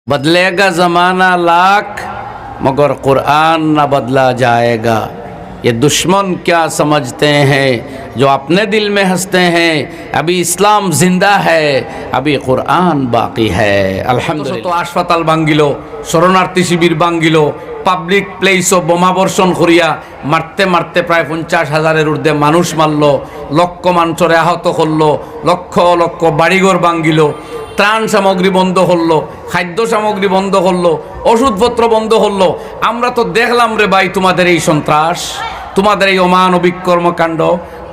बदलेगा जमाना लाख मगर कुरान न बदला जाएगा। ये दुश्मन क्या समझते हैं जो अपने दिल में हंसते हैं। अभी इस्लाम जिंदा है, अभी कुरान बाकी है। अल्हम्दुलिल्लाह। तो हासपाताल भांगिलो, शरणार्थी शिविर भांगिलो, পাবলিক প্লেসও বোমা বর্ষণ করিয়া মারতে মারতে প্রায় 50,000-এর ঊর্ধ্বে মানুষ মারল, লক্ষ মানুষরে আহত করলো, লক্ষ লক্ষ বাড়িঘর ভাঙ্গিল, ত্রাণ সামগ্রী বন্ধ করলো, খাদ্য সামগ্রী বন্ধ করলো, ওষুধপত্র বন্ধ করলো। আমরা তো দেখলাম রে ভাই তোমাদের এই সন্ত্রাস, তোমাদের এই অমানবিক কর্মকাণ্ড,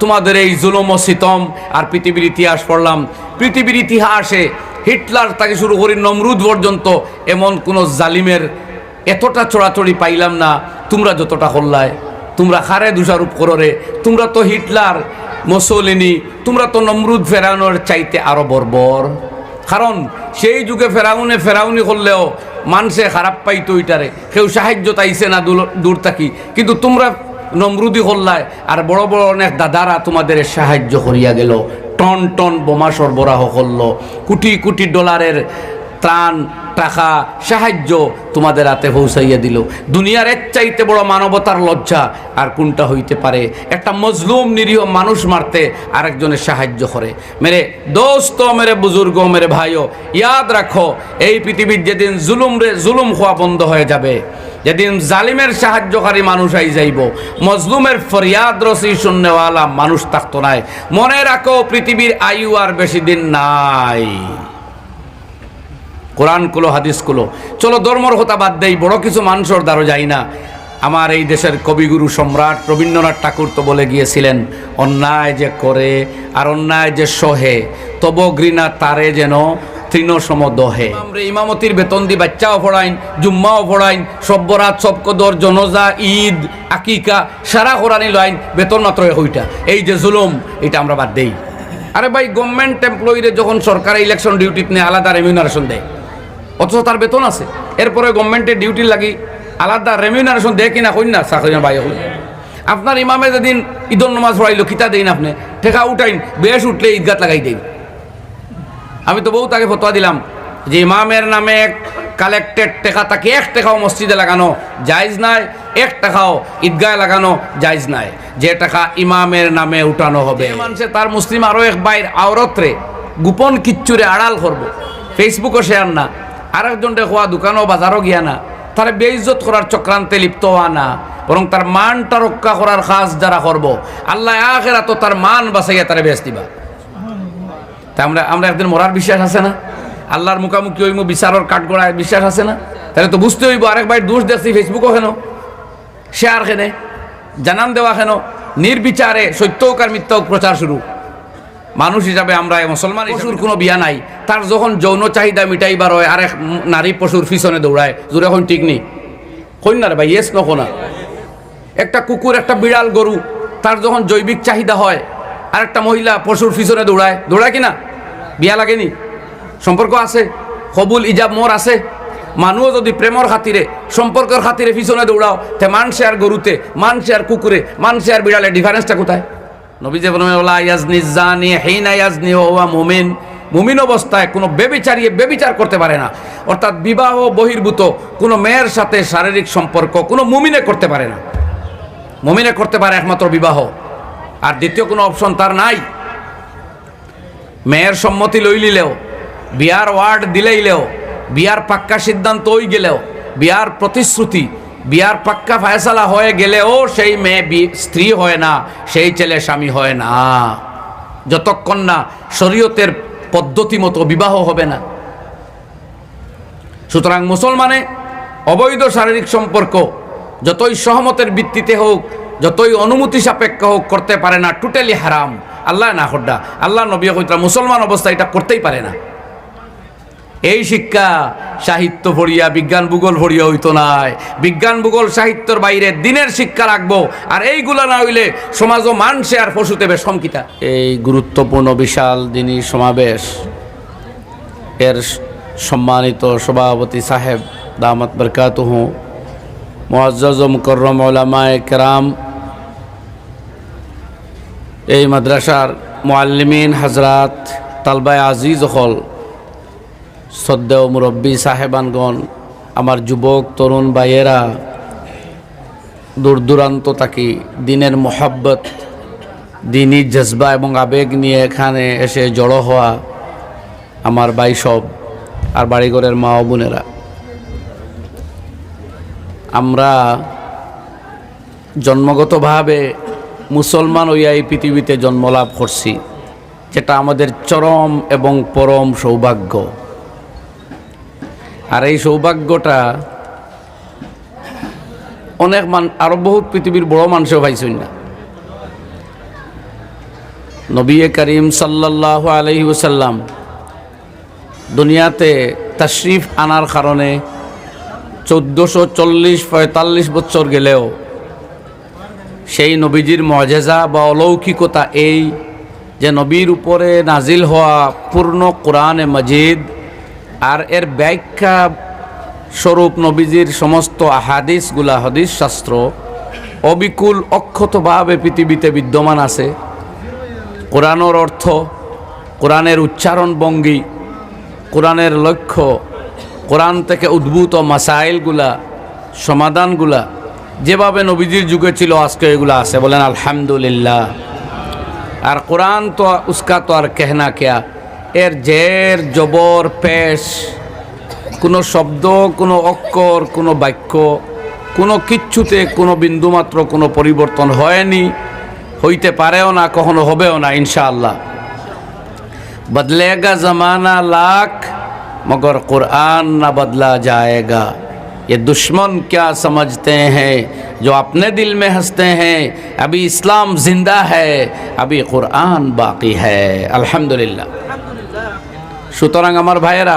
তোমাদের এই জুলুম ও সিতম। আর পৃথিবীর ইতিহাস পড়লাম, পৃথিবীর ইতিহাসে হিটলার থেকে শুরু করে নমরুদ পর্যন্ত এমন কোনো জালিমের এতটা চড়াচড়ি পাইলাম না তোমরা যতটা করলায়। তোমরা খারে দোষারোপ করো রে, তোমরা তো হিটলার, মুসোলিনি, তোমরা তো নমরুদ ফেরাউনের চাইতে আরো বর্বর। কারণ সেই যুগে ফেরাউনি করলেও মানুষে খারাপ পাইতো, ওইটারে কেউ সাহায্য তাইছে না দূর থাকি। কিন্তু তোমরা নমরুদি করলায়, আর বড় বড় অনেক দাদারা তোমাদের সাহায্য করিয়া গেল, টন টন বোমা সরবরাহ করলো, কোটি কোটি ডলারের ত্রাণ টাকা সাহায্য তোমাদের হাতে পৌঁছাইয়া দিল। দুনিয়ার এর চাইতে বড় মানবতার লজ্জা আর কোনটা হইতে পারে? একটা মজলুম নিরীহ মানুষ মারতে আরেকজনের সাহায্য করে। মেরে দোস্ত, মেরে বুজুর্গ, মেরে ভাইও, ইয়াদ রাখো, এই পৃথিবীর যেদিন জুলুম হওয়া বন্ধ হয়ে যাবে, যেদিন জালিমের সাহায্যকারী মানুষ আই যাইব, মজলুমের ফরিয়াদ রসি শুননেওয়ালা মানুষ থাকতো নাই, মনে রাখো পৃথিবীর আয়ু আর বেশি দিন নাই। কোরআন কুলো, হাদিস কুলো। চলো ধর্মর কথা বাদ দেই, বড় কিছু মানুষের দ্বারা যাই না। আমার এই দেশের কবিগুরু সম্রাট রবীন্দ্রনাথ ঠাকুর তো বলে গিয়েছিলেন, অন্যায় যে করে আর অন্যায় যে সহে, তব ঘৃণা তারে যেন তৃণসম দহে। আমরা ইমামতির বেতন দি বাচ্চাও পড়াইন, জুম্মাও পড়াইন, সব্বরাত, সবকদর, জনজা, ঈদ, আকিকা সারা কোরআনি লাইন, বেতন মাত্র হইটা। এই যে জুলুম, এটা আমরা বাদ দেই। আরে ভাই, গভর্নমেন্ট এমপ্লয়িরে যখন সরকারি ইলেকশন ডিউটিতে নিয়ে আলাদা রেমিউনারেশন দেয়, অথচ তার বেতন আছে, এরপরে গভর্নমেন্টের ডিউটি লাগি আলাদা রেমিউনারেশন দেয় কিনা কই না চাকরি ভাই। আপনার ইমামে যেদিন ঈদর নামাজ পড়াইলো, কিতা দেন আপনি? ঠেকা উঠাইন, বেশ উঠলে ঈদগাত লাগাই দেন। আমি তো বহুত আগে ফতোয়া দিলাম যে ইমামের নামে কালেক্টেড টেকা তাকে 1 টাকাও মসজিদে লাগানো জায়েজ নাই, 1 টাকাও ঈদগায় লাগানো জায়েজ নাই। যে টাকা ইমামের নামে উঠানো হবে, মানুষে তার মুসলিম আরো এক বাইর আওরতরে গোপন কিচ্ছুরে আড়াল করবো, ফেসবুকও শেয়ার না, আরেকজনকে খোয়া দোকানও বাজারও গিয়া না, তারা বেইজ্জত করার চক্রান্তে লিপ্ত হওয়া না, বরং তার মানটা রক্ষা করার কাজ যারা করবো, আল্লাহ আখিরাত তো তার মান বাঁচাইয়া তারা বেশ দিবা। তা আমরা একদিন মরার বিশ্বাস আছে না? আল্লাহর মুখামুখি হইব, বিচারের কাঠগড়ায় বিশ্বাস আছে না? তাহলে তো বুঝতে হইব আরেক ভাই দোষ দেখছি ফেসবুকও কেন, শেয়ার কেনে, জানান দেওয়া কেন, নির্বিচারে সত্য হোক আর মিথ্যা হোক প্রচার শুরু। মানুষ হিসাবে আমরা মুসলমান, পশুর কোনো বিয়া নাই, তার যখন যৌন চাহিদা মিটাইবার হয় আরেক নারী পশুর পিছনে দৌড়ায়, জোরে এখন ঠিক নেই কই না রে ভাই? ইয়েস নকো না? একটা কুকুর, একটা বিড়াল, গরু, তার যখন জৈবিক চাহিদা হয় আরেকটা মহিলা পশুর পিছনে দৌড়ায় কিনা? বিয়া লাগেনি? সম্পর্ক আছে, কবুল ইজাব মোর আছে। মানুষ যদি প্রেমর খাতিরে, সম্পর্কের খাতিরে পিছনে দৌড়াও, তে মানসে আর গরুতে, মানসে আর কুকুরে, মানসে আর বিড়ালে ডিফারেন্সটা কোথায়? নবী যে বলেন, ওয়া ইয়াজনি জানি হিনা ইয়াজনি ওয়া মুমিন, মুমিন অবস্থায় কোনো বেবিচার করতে পারে না। অর্থাৎ বিবাহ বহির্ভূত কোনো মেয়ের সাথে শারীরিক সম্পর্ক কোনো মুমিনে করতে পারে না। মুমিনে করতে পারে একমাত্র বিবাহ, আর দ্বিতীয় কোনো অপশন তার নাই। মেয়ের সম্মতি লইলিলেও, বিয়ার ওয়ার্ড দিলেইলেও, বিয়ার পাক্কা সিদ্ধান্ত হয়ে গেলেও, বিয়ার প্রতিশ্রুতি, বিয়ার পাক্কা ফয়সালা হয়ে গেলেও সেই মেয়ে স্ত্রী হয় না, সেই ছেলে স্বামী হয় না, যতক্ষণ না শরীয়তের পদ্ধতি মতো বিবাহ হবে না। সুতরাং মুসলমানে অবৈধ শারীরিক সম্পর্ক যতই সহমতের ভিত্তিতে হোক, যতই অনুমতি সাপেক্ষ হোক, করতে পারে না, টোটালি হারাম। আল্লাহ না হড্ডা, আল্লাহ নবী কইতা মুসলমান অবস্থা এটা করতেই পারে না। এই শিক্ষা সাহিত্য পড়িয়া, বিজ্ঞান ভূগোল পড়িয়া হইতো নাই। বিজ্ঞান ভূগোল সাহিত্যর বাইরে দিনের শিক্ষা রাখবো, আর এইগুলা না হইলে সমাজও মানসে আর পশুতে বেশ সমকিতা। এই গুরুত্বপূর্ণ বিশাল দিনী সমাবেশ এর সম্মানিত সভাপতি সাহেব দামাত বরকাতুহু, মুআজ্জাজ ও মুকররম উলামায়ে কেরাম, এই মাদ্রাসার মুআল্লিমিন হযরত, তালবায়ে আজিজ হল, শ্রদ্ধেয় মুরব্বী সাহেবানগণ, আমার যুবক তরুণ ভাইয়েরা, দূর দূরান্ত থাকি দিনের মোহাব্বত, দিনী জজবা এবং আবেগ নিয়ে এখানে এসে জড়ো হওয়া আমার ভাই সব, আর বাড়িঘরের মা ও বোনেরা, আমরা জন্মগতভাবে মুসলমান হইয়া এই পৃথিবীতে জন্মলাভ করছি, যেটা আমাদের চরম এবং পরম সৌভাগ্য। আর এই সৌভাগ্যটা অনেক আরো বহুত পৃথিবীর বড় মানুষও পাইছেন না। নবী করিম সাল্লাল্লাহু আলাইহি ওয়াসাল্লাম দুনিয়াতে তাশরিফ আনার কারণে 1440-45 বছর গেলেও সেই নবীজির মুআজিজা বা অলৌকিকতা এই যে নবীর উপরে নাজিল হওয়া পূর্ণ কোরআনে মাজিদ আর এর ব্যাখ্যা স্বরূপ নবীজির সমস্ত আহাদিসগুলা, হাদিস শাস্ত্র অবিকুল অক্ষতভাবে পৃথিবীতে বিদ্যমান আছে। কোরআনের অর্থ, কোরআনের উচ্চারণ ভঙ্গি, কোরআনের লক্ষ্য, কোরআন থেকে উদ্ভূত মাসাইলগুলা, সমাধানগুলা যেভাবে নবীজির যুগে ছিল আজকে এগুলা আছে, বলেন আলহামদুলিল্লাহ। আর কোরআন তো উসকা তো আর কেহনা কেয়া, এর জের জবর পেশ, কোনো শব্দ, কোনো অক্ষর, কোনো বাক্য, কোনো কিচ্ছুতে কোনো বিন্দুমাত্র কোনো পরিবর্তন হয়নি, হইতে পারেও না, কখনো হবেও না ইনশাআল্লাহ। बदलेगा ज़माना लाख मगर कुरान न बदला जाएगा। ये दुश्मन क्या समझते हैं जो अपने दिल में हंसते हैं, अभी इस्लाम जिंदा है, अभी कुरान बाकी है। अल्हम्दुलिल्लाह। সুতরাং আমার ভাইয়েরা,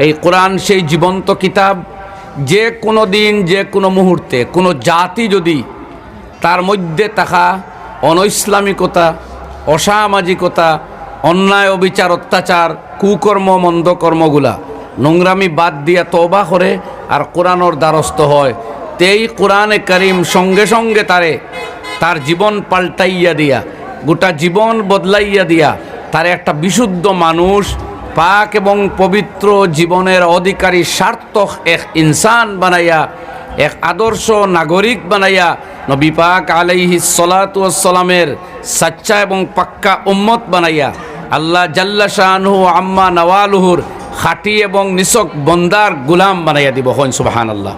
এই কোরআন সেই জীবন্ত কিতাব, যে কোনো দিন, যে কোনো মুহূর্তে কোনো জাতি যদি তার মধ্যে থাকা অনৈসলামিকতা, অসামাজিকতা, অন্যায়, অবিচার, অত্যাচার, কুকর্ম, মন্দকর্মগুলা, নোংরামি বাদ দিয়া তওবা করে আর কোরআনের দ্বারস্থ হয়, তেই কোরআনে কারিম সঙ্গে সঙ্গে তার জীবন পাল্টাইয়া দিয়া, গোটা জীবন বদলাইয়া দিয়া তারে একটা বিশুদ্ধ মানুষ, পাক এবং পবিত্র জীবনের অধিকারী, সার্থক এক ইনসান বানাইয়া, এক আদর্শ নাগরিক বানাইয়া নবী পাক আলাইহিস সালাতু ওয়াস সালামের সাচ্চা এবং পাক্কা উম্মত বানাইয়া আল্লাহ জাল্লা শানুহু আম্মা নওয়ালুহুর খাঁটি এবং নিছক বন্দার গুলাম বানাইয়া দিব। হন সুবহানাল্লাহ।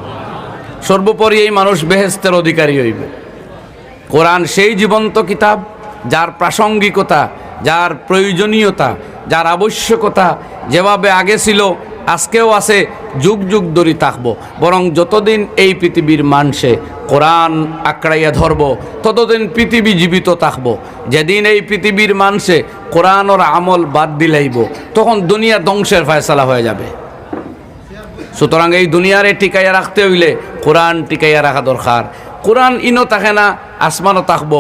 সর্বোপরি এই মানুষ বেহেশতের অধিকারী হইবে। কোরআন সেই জীবন্ত কিতাব যার প্রাসঙ্গিকতা, যার প্রয়োজনীয়তা, যার আবশ্যকতা যেভাবে আগে ছিল আজকেও আছে, যুগ যুগ ধরে থাকবো। বরং যতদিন এই পৃথিবীর মানুষে কোরআন আঁকড়াইয়া ধরব, ততদিন পৃথিবী জীবিত থাকবো। যেদিন এই পৃথিবীর মানুষে কোরআনের আমল বাদ দিলাইব, তখন দুনিয়া ধ্বংসের ফয়সালা হয়ে যাবে। সুতরাং এই দুনিয়ারে টিকাইয়া রাখতে হইলে কোরআন টিকাইয়া রাখা দরকার। কোরআন ইনো থাকে না, আসমানও থাকবো।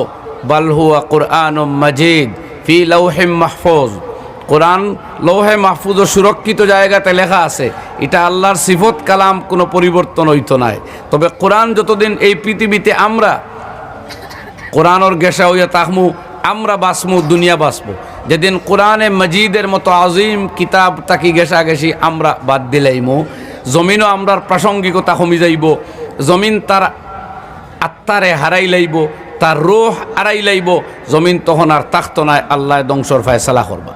বাল হুয়া কুরআনুম মাজিদ ফি লাউহিম মাহফুজ। কোরআন লৌহে মাহফুজ, সুরক্ষিত জায়গাতে লেখা আছে। এটা আল্লাহর সিফত কালাম, কোনো পরিবর্তন হইতো নাই। তবে কোরআন যতদিন এই পৃথিবীতে আমরা কোরআনের গেসা হইয়া তাকমু, আমরা বাঁচমু, দুনিয়া বাঁচবো। যেদিন কোরআনে মজিদের মতো আজিম কিতাব তাকি গেসা গেছি আমরা বাদ দিলাইমু, জমিনও আমরার প্রাসঙ্গিকতা কমি যাইব। জমিন তার আত্মারে হারাই লাইব, তার রূহ হারাই লাইব। জমিন তখন আর তাখতো নাই, আল্লাহ ধ্বংসর ফয়সালা করবা।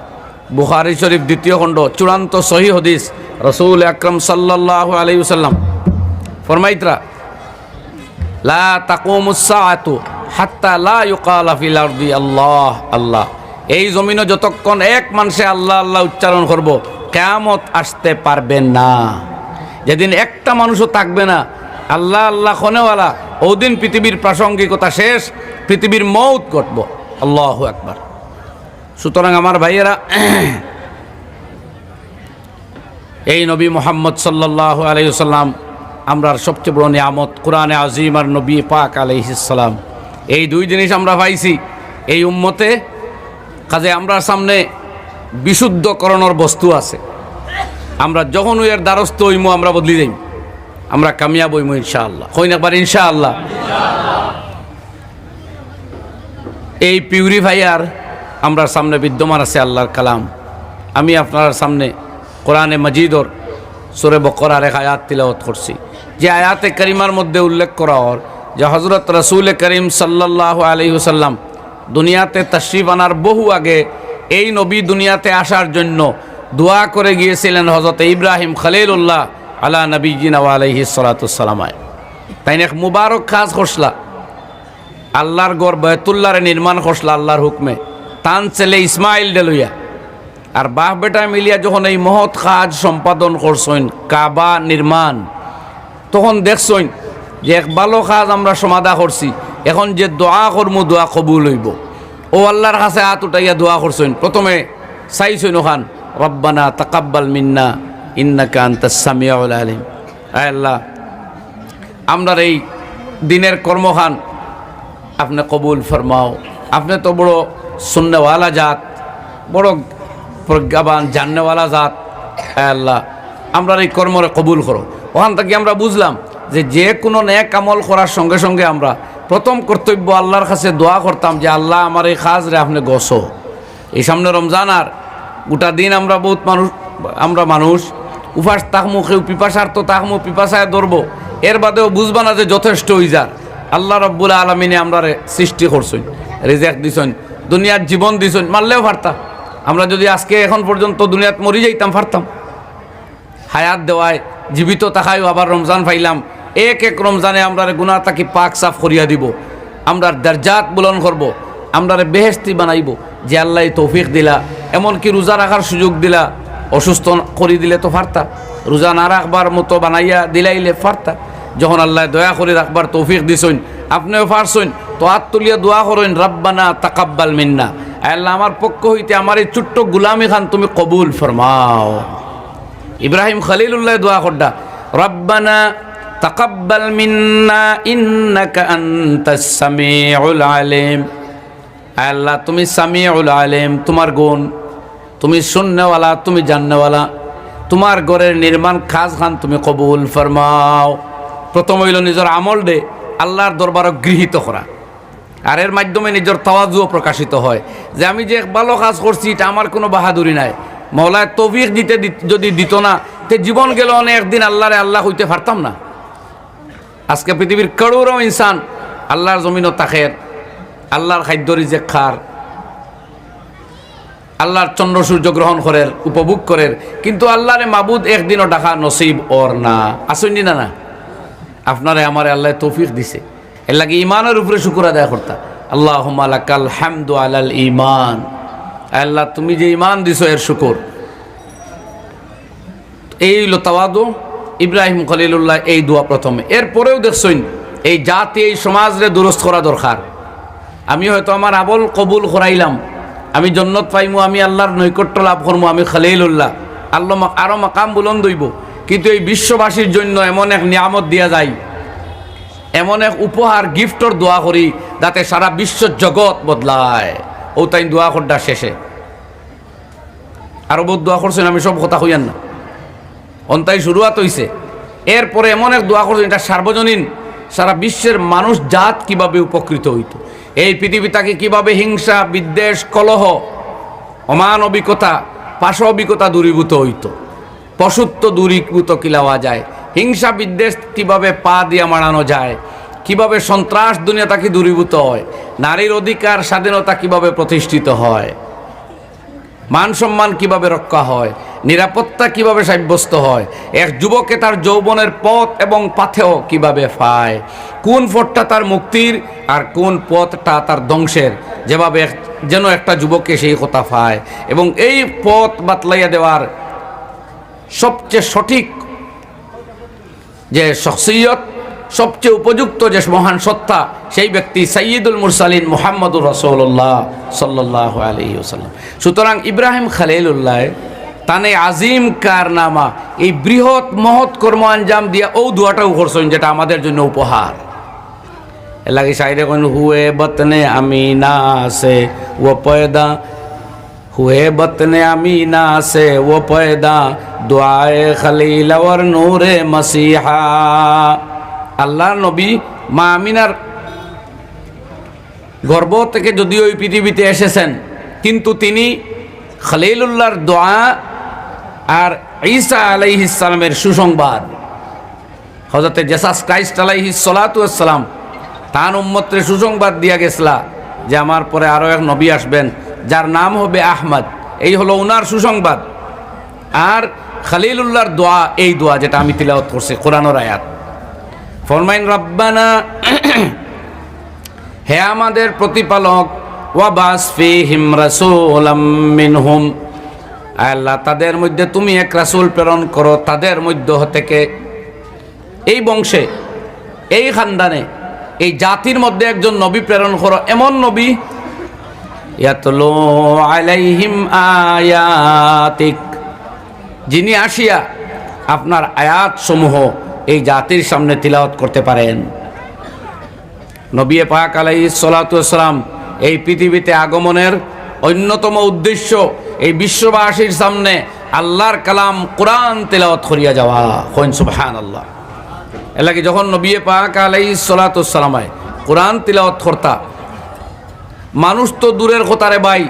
বুখারী শরীফ 2য় খণ্ড চূড়ান্ত সহিহ হাদিস, রাসূল আকরাম সাল্লাল্লাহু আলাইহি ওয়াসাল্লাম ফরমাইতরা, লা তাকুমুস সাআতু হাত্তা লা ইউকালা ফিল আরদি আল্লাহ আল্লাহ। এই জমিনে যতক্ষণ এক মানুষে আল্লাহ আল্লাহ উচ্চারণ করব, কিয়ামত আসতে পারবে না। যেদিন একটা মানুষও থাকবে না আল্লাহ আল্লাহ খনেওয়ালা, ওদিন পৃথিবীর প্রাসঙ্গিকতা শেষ, পৃথিবীর মৌত ঘটব। আল্লাহু আকবার। সুতরাং আমার ভাইয়েরা, এই নবী মুহাম্মদ সাল্লাল্লাহু আলাইহি ওয়াসাল্লাম আমরার সবচেয়ে বড় নিয়ামত, কোরআনে আজিম আর নবী পাক আলাইহিস সালাম। এই দুই জিনিস আমরা পাইছি এই উম্মতে। কাজে আমরা সামনে বিশুদ্ধকরণের বস্তু আছে। আমরা যখন এর দ্বারস্থ হইমু, আমরা বদলি যাইম, আমরা কামিয়াব হইমু ইনশাআল্লাহ। কইন একবার ইনশাআল্লাহ। এই পিউরিফায়ার আমরা সামনে বিদ্যমান আছে আল্লাহর কালাম। আমি আপনার সামনে কোরআনে মজিদর সূরা বকরার এক আয়াত তিলাওয়াত করছি, যে আয়াতে কারিমার মধ্যে উল্লেখ করা হর যে হযরত রাসূল করিম সাল্লাল্লাহু আলাইহি ওয়াসাল্লাম দুনিয়াতে তাশরিফ আনার বহু আগে এই নবী দুনিয়াতে আসার জন্য দোয়া করে গিয়েছিলেন হযরত ইব্রাহিম খলিলুল্লাহ আলা নবিয়িনা ওয়া আলাইহিস সালাতু ওয়াস সালাম। তাই এক মুবারক কাজ করছলা, আল্লাহর ঘর বাইতুল্লাহর নির্মাণ করছলা আল্লাহর হুকমে, তান ছেলে ইসমাইল ডেলুইয়া আর বাপ বেটা মিলিয়া যখন এই মহৎ কাজ সম্পাদন করছেন কাবা নির্মাণ, তখন দেখছেন যে এক ভালো কাজ আমরা সমাধা করছি, এখন যে দোয়া করমু দোয়া কবুল হইব। ও আল্লাহর কাছে হাত উঠাইয়া দোয়া করছেন, প্রথমে চাইছেন ওখান রব্বানা তাকাব্বাল মিন্না ইন্নাকা আনতাস সামিউল আলিম। আয় আল্লাহ, আমরার এই দিনের কর্মখান আপনি কবুল ফরমাও, আপনি তো বড় সুন্নওয়ালা জাত, বড় প্রজ্ঞাবান জান্নেওয়ালা জাত। আয় আল্লাহ, আমরার এই কর্মরে কবুল করো। ওখান থেকে আমরা বুঝলাম যে কোনো নেক আমল করার সঙ্গে সঙ্গে আমরা প্রথম কর্তব্য আল্লাহর কাছে দোয়া করতাম যে আল্লাহ আমার এই কাজরে আপনি গসো। এই সামনে রমজান আর গোটা দিন আমরা বহুত মানুষ উপাস তাকমু, কেউ পিপাসার তো তাকমু পিপাসায় ধরবো, এর বাদেও বুঝবা না যে যথেষ্ট হইজার আল্লাহ রব্বুল আলমিনে আমরা সৃষ্টি করছেন, রিজেক্ট দিছেন, দুনিয়ার জীবন দিছেন, মারলেও পারতাম। আমরা যদি আজকে এখন পর্যন্ত দুনিয়াত মরি যাইতাম পারতাম। হায়াত দেওয়ায় জীবিত তাকায়ও আবার রমজান পাইলাম, এক এক রমজানে আমরা গুনাহ তাকি পাক সাফ করিয়া দিব, আমরা দরজাত বুলন্দ করব, আমরা বেহেশতি বানাইব। যে আল্লাহ তৌফিক দিলা, এমনকি রোজা রাখার সুযোগ দিলা, অসুস্থ করে দিলে তো পারতা, রোজা না রাখবার মতো বানাইয়া দিলাইলে পারতা। যখন আল্লাহ দয়া করে রাখবার তৌফিক দিছেন, আপনিও পারছেন, তো হাত তুলিয়া দোয়া করেন রব্বানা তাকাব্বাল মিন্না, আল্লাহ আমার পক্ষ হইতে আমার এই ছোট্ট গুলামি খান তুমি কবুল ফরমাও। ইব্রাহিম খলিলুল্লাহ দোয়া করডা রব্বানা তাকাব্বাল মিন্না ইন্নাকা আনতাস সামিউল আলিম। আল্লাহ তুমি সামিউল আলিম, তোমার গুণ, তুমি শুননেওয়ালা, তুমি জাননেওয়ালা, তোমার ঘরের নির্মাণ কাজ খান তুমি কবুল ফরমাও। প্রথম হইল নিজের আমল দে আল্লাহর দরবারক গৃহীত করা, আর এর মাধ্যমে নিজের তাওয়াজুও প্রকাশিত হয় যে আমি যে ভালো কাজ করছি এটা আমার কোনো বাহাদুরি নাই, মওলায় তৌফিক দিতে যদি দিত না তে জীবন গেল অনেক দিন আল্লাহরে আল্লাহ হইতে পারতাম না। আজকে পৃথিবীর করোড়ো ইনসান আল্লাহর জমিনও তাকের, আল্লাহর খাদ্য রিজেক খার, আল্লাহর চন্দ্র সূর্য গ্রহণ করের, উপভোগ করের, কিন্তু আল্লাহরে মাবুদ একদিনও ডাকা নসিব ওর না। আসেননি না? আপনারে আমারে আল্লাহ তৌফিক দিছে, এর লাগে ইমানের উপরে শুকর আদায় করতা। আল্লাহুম্মা লাকাল হামদু আলাল ঈমান। আল্লাহ তুমি যে ঈমান দিছো এর শুকর। এই হলো তাওয়াদু। ইব্রাহিম খলিলুল্লাহ এই দোয়া প্রথমে। এরপরেও দেখছেন এই জাতি এই সমাজরে দুরস্ত করা দরকার। আমি হয়তো আমার আমল কবুল করাইলাম, আমি জান্নাত পাইমু, আমি আল্লাহর নৈকট্য লাভ করবো, আমি খলিলুল্লাহ, আল্লাহ আরো মাকাম বুলন্দ হইব, কিন্তু এই বিশ্ববাসীর জন্য এমন এক নিয়ামত দিয়া যায়, এমন এক উপহার গিফটর দোয়া করি যাতে সারা বিশ্ব জগৎ বদলায়। ও তাই দোয়া করডা শেষে আরো বহুত দোয়া করছেন, আমি সব কথা হইয়ান না, অন্তাই শুরুয়াত হইছে। এরপরে এমন এক দোয়া করছেন এটা সার্বজনীন, সারা বিশ্বের মানুষ জাত কিভাবে উপকৃত হইত, এই পৃথিবীটাকে কিভাবে হিংসা বিদ্বেষ কলহ অমানবিকতা পাশবিকতা দূরীভূত হইত, পশুত্ব দূরীভূত কিলাওয়া যায়, হিংসা বিদ্বেষ কিভাবে পা দিয়া মারানো যায়, কিভাবে সন্ত্রাস দুনিয়াটাকে দূরীভূত হয়, নারীর অধিকার স্বাধীনতা কিভাবে প্রতিষ্ঠিত হয়, মান সম্মান কিভাবে রক্ষা হয়, নিরাপত্তা কিভাবে সাব্যস্ত হয়, এক যুবকে তার যৌবনের পথ এবং পাথেও কিভাবে পায়, কোন পথটা তার মুক্তির আর কোন পথটা তার ধ্বংসের, যেভাবে যেন একটা যুবককে সেই কথা পায়, এবং এই পথ বাতলাইয়া দেওয়ার সবচেয়ে সঠিক যে শখসিয়ত, সবচেয়ে উপযুক্ত যে মহান সত্তা, সেই ব্যক্তি সাইয়্যিদুল মুরসালিন মুহাম্মদুর রাসূলুল্লাহ সাল্লাল্লাহু আলাইহি ওয়াসাল্লাম। সুতরাং ইব্রাহিম খলিলুল্লাহ তানে আজিম কারনামা, এই বৃহৎ মহৎ কর্ম আঞ্জাম দিয়া ও দোয়াটাও করছেন যেটা আমাদের জন্য উপহার। এর লাগে শায়রে কোন হুয়ে বতনে আমিনা সে ও পয়দা, হুয়ে বতনে আমিনা সে ও পয়দা, দুআয়ে খলিল ওর নূরে মসিহা। আল্লাহর নবী মা আমিনার গর্ভ থেকে যদিও ওই পৃথিবীতে এসেছেন, কিন্তু তিনি খলিলুল্লাহর দোয়া আর ঈসা আলাইহিস সালামের সুসংবাদ। হযরতে জেসাস ক্রাইস্ট আলাইহিস সালাতু ওয়াস সালাম তার উম্মতরে সুসংবাদ দিয়া গেছলা যে আমার পরে আরো এক নবী আসবেন যার নাম হবে আহমদ। এই হলো উনার সুসংবাদ। আর খলিলুল্লাহর দোয়া, এই দোয়া যেটা আমি তিলাওয়াত করছি কোরআনের আয়াত, ফরমাইন রব্বানা, হে আমাদের প্রতিপালক, ওয়াবাস ফীহিম রাসূলাম মিনহুম, আল্লাহ তাদের মধ্যে তুমি এক রাসূল প্রেরণ করো তাদের মধ্য থেকে, এই বংশে, এই খানদানে, এই জাতির মধ্যে একজন নবী প্রেরণ করো, এমন নবী ইয়াতলু আলাইহিম আয়াতিক, যিনি আসিয়া আপনার আয়াত সমূহ এই জাতির সামনে তিলাওয়াত করতে পারেন। নবী পাক আলাইহিস সালাতু ওয়াস সালাম এই পৃথিবীতে আগমনের অন্যতম উদ্দেশ্য এই বিশ্ববাসীর সামনে আল্লাহর কালাম কোরআন তিলাওয়াত করিয়া যাওয়া। কইন সুবহানাল্লাহ। এর লাগি যখন নবী পাক আলাইহিস সালাতু ওয়াস সালাম কোরআন তিলাওয়াত করতা, মানুষ তো দূরের কথারে ভাই,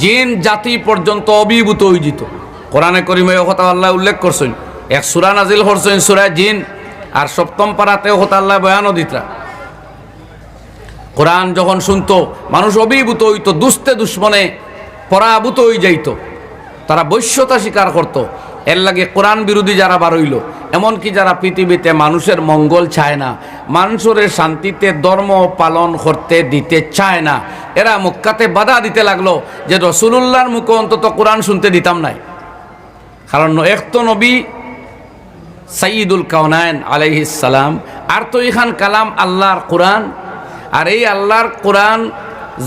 জিন জাতি পর্যন্ত অভিভূত হয়ে যেত। কোরআনে করিমে কথা আল্লাহ উল্লেখ করছেন, এক সূরা নাজিল করছেন সূরা জিন, আর সপ্তম পারাতেও কথা আল্লাহ বয়ানও দিতা। কোরআন যখন শুনতো মানুষ অভিভূত হইতো, দুস্তে দুশ্মনে পরাভূত হয়ে যাইত, তারা বৈশ্যতা স্বীকার করত। এর লাগে কোরআন বিরোধী যারা বার হইল, এমনকি যারা পৃথিবীতে মানুষের মঙ্গল চায় না, মানুষের শান্তিতে ধর্ম পালন করতে দিতে চায় না, এরা মক্কাতে বাধা দিতে লাগলো যে রাসূলুল্লাহর মুখে অন্তত কোরআন শুনতে দিতাম নাই। কারণ এক তো নবী সাইয়্যিদুল কাওনাইন আলাইহিস সালাম, আর তো এখান কালাম আল্লাহর কোরআন, আর এই আল্লাহর কোরআন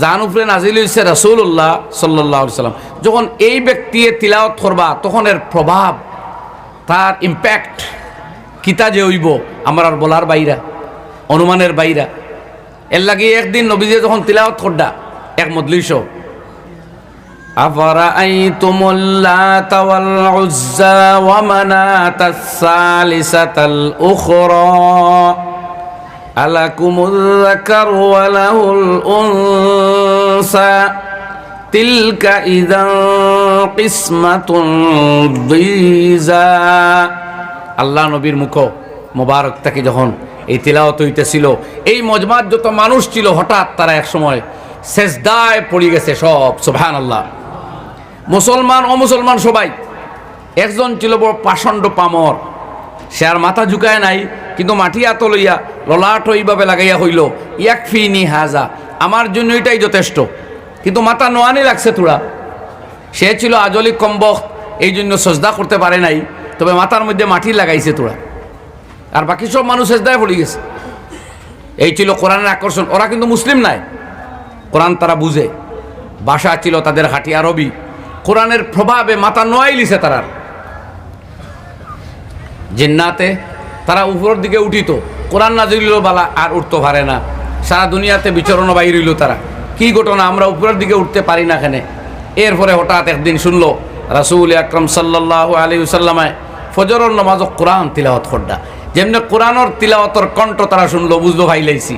যার উপরে নাজিল হয়েছে রাসূলুল্লাহ সাল্লাল্লাহু আলাইহি সাল্লাম, যখন এই ব্যক্তি তিলাওয়াত করবা তখন এর প্রভাব, তার ইম্প্যাক্ট কিতা যে হইব আমার আর বলার বাইরা, অনুমানের বাইরা। এর লাগে একদিন নবীজি যখন তিলাওয়াত করডা এক মজলিস, আফারাআইতুমুল লাতা ওয়াল উজ্জা ওয়া মানাতাস সালিসাতাল উখরা আলাকুমুল যাকারু ওয়া লাহুল উনসা তিলকা ইযান কিসমাতুন দীজা। আল্লাহ নবীর মুখ মোবারক থেকে যখন এই তিলাওয়াত হইতেছিল, এই মজমার যত মানুষ ছিল হঠাৎ তারা এক সময় সেজদায় পড়ে গেছে সব। সুবহানাল্লাহ। মুসলমান অমুসলমান সবাই। একজন ছিল বড় পাষণ্ড পামর, সে আর মাথা ঝুঁকায় নাই, কিন্তু মাটি আত লইয়া ললাট ওইভাবে লাগাইয়া হইল, ইয়াকফিনি হাজা, আমার জন্য এটাই যথেষ্ট, কিন্তু মাথা নোয়ানি লাগছে তোরা। সে ছিল আজলি কমবখ, এই জন্য সজদা করতে পারে নাই, তবে মাথার মধ্যে মাটি লাগাইছে তোরা, আর বাকি সব মানুষ সেজদায় পড়ে গেছে। এই ছিল কোরআনের আকর্ষণ। ওরা কিন্তু মুসলিম নাই, কোরআন তারা বুঝে, ভাষা ছিল তাদের হাটি আরবি, কোরআনের প্রভাবে মাথা নোয়াই লিছে তারা। জিন্নাতে তারা উপরের দিকে উঠিত, কোরআন নাজিল হইল বালা আর উঠতে পারে না, সারা দুনিয়াতে বিচরণ বাইর হইল তারা। কি ঘটনা, আমরা উপরের দিকে উঠতে পারি না কেন? এরপরে হঠাৎ একদিন শুনলো রাসূল আকরাম সাল্লাল্লাহু আলাইহি ওয়াসাল্লাম ফজরের নামাজ কোরআন তিলাওয়াত করডা। যেমনি কোরআনের তিলাওয়াতের কণ্ঠ তারা শুনলো, বুঝলো ভাইলাইছি,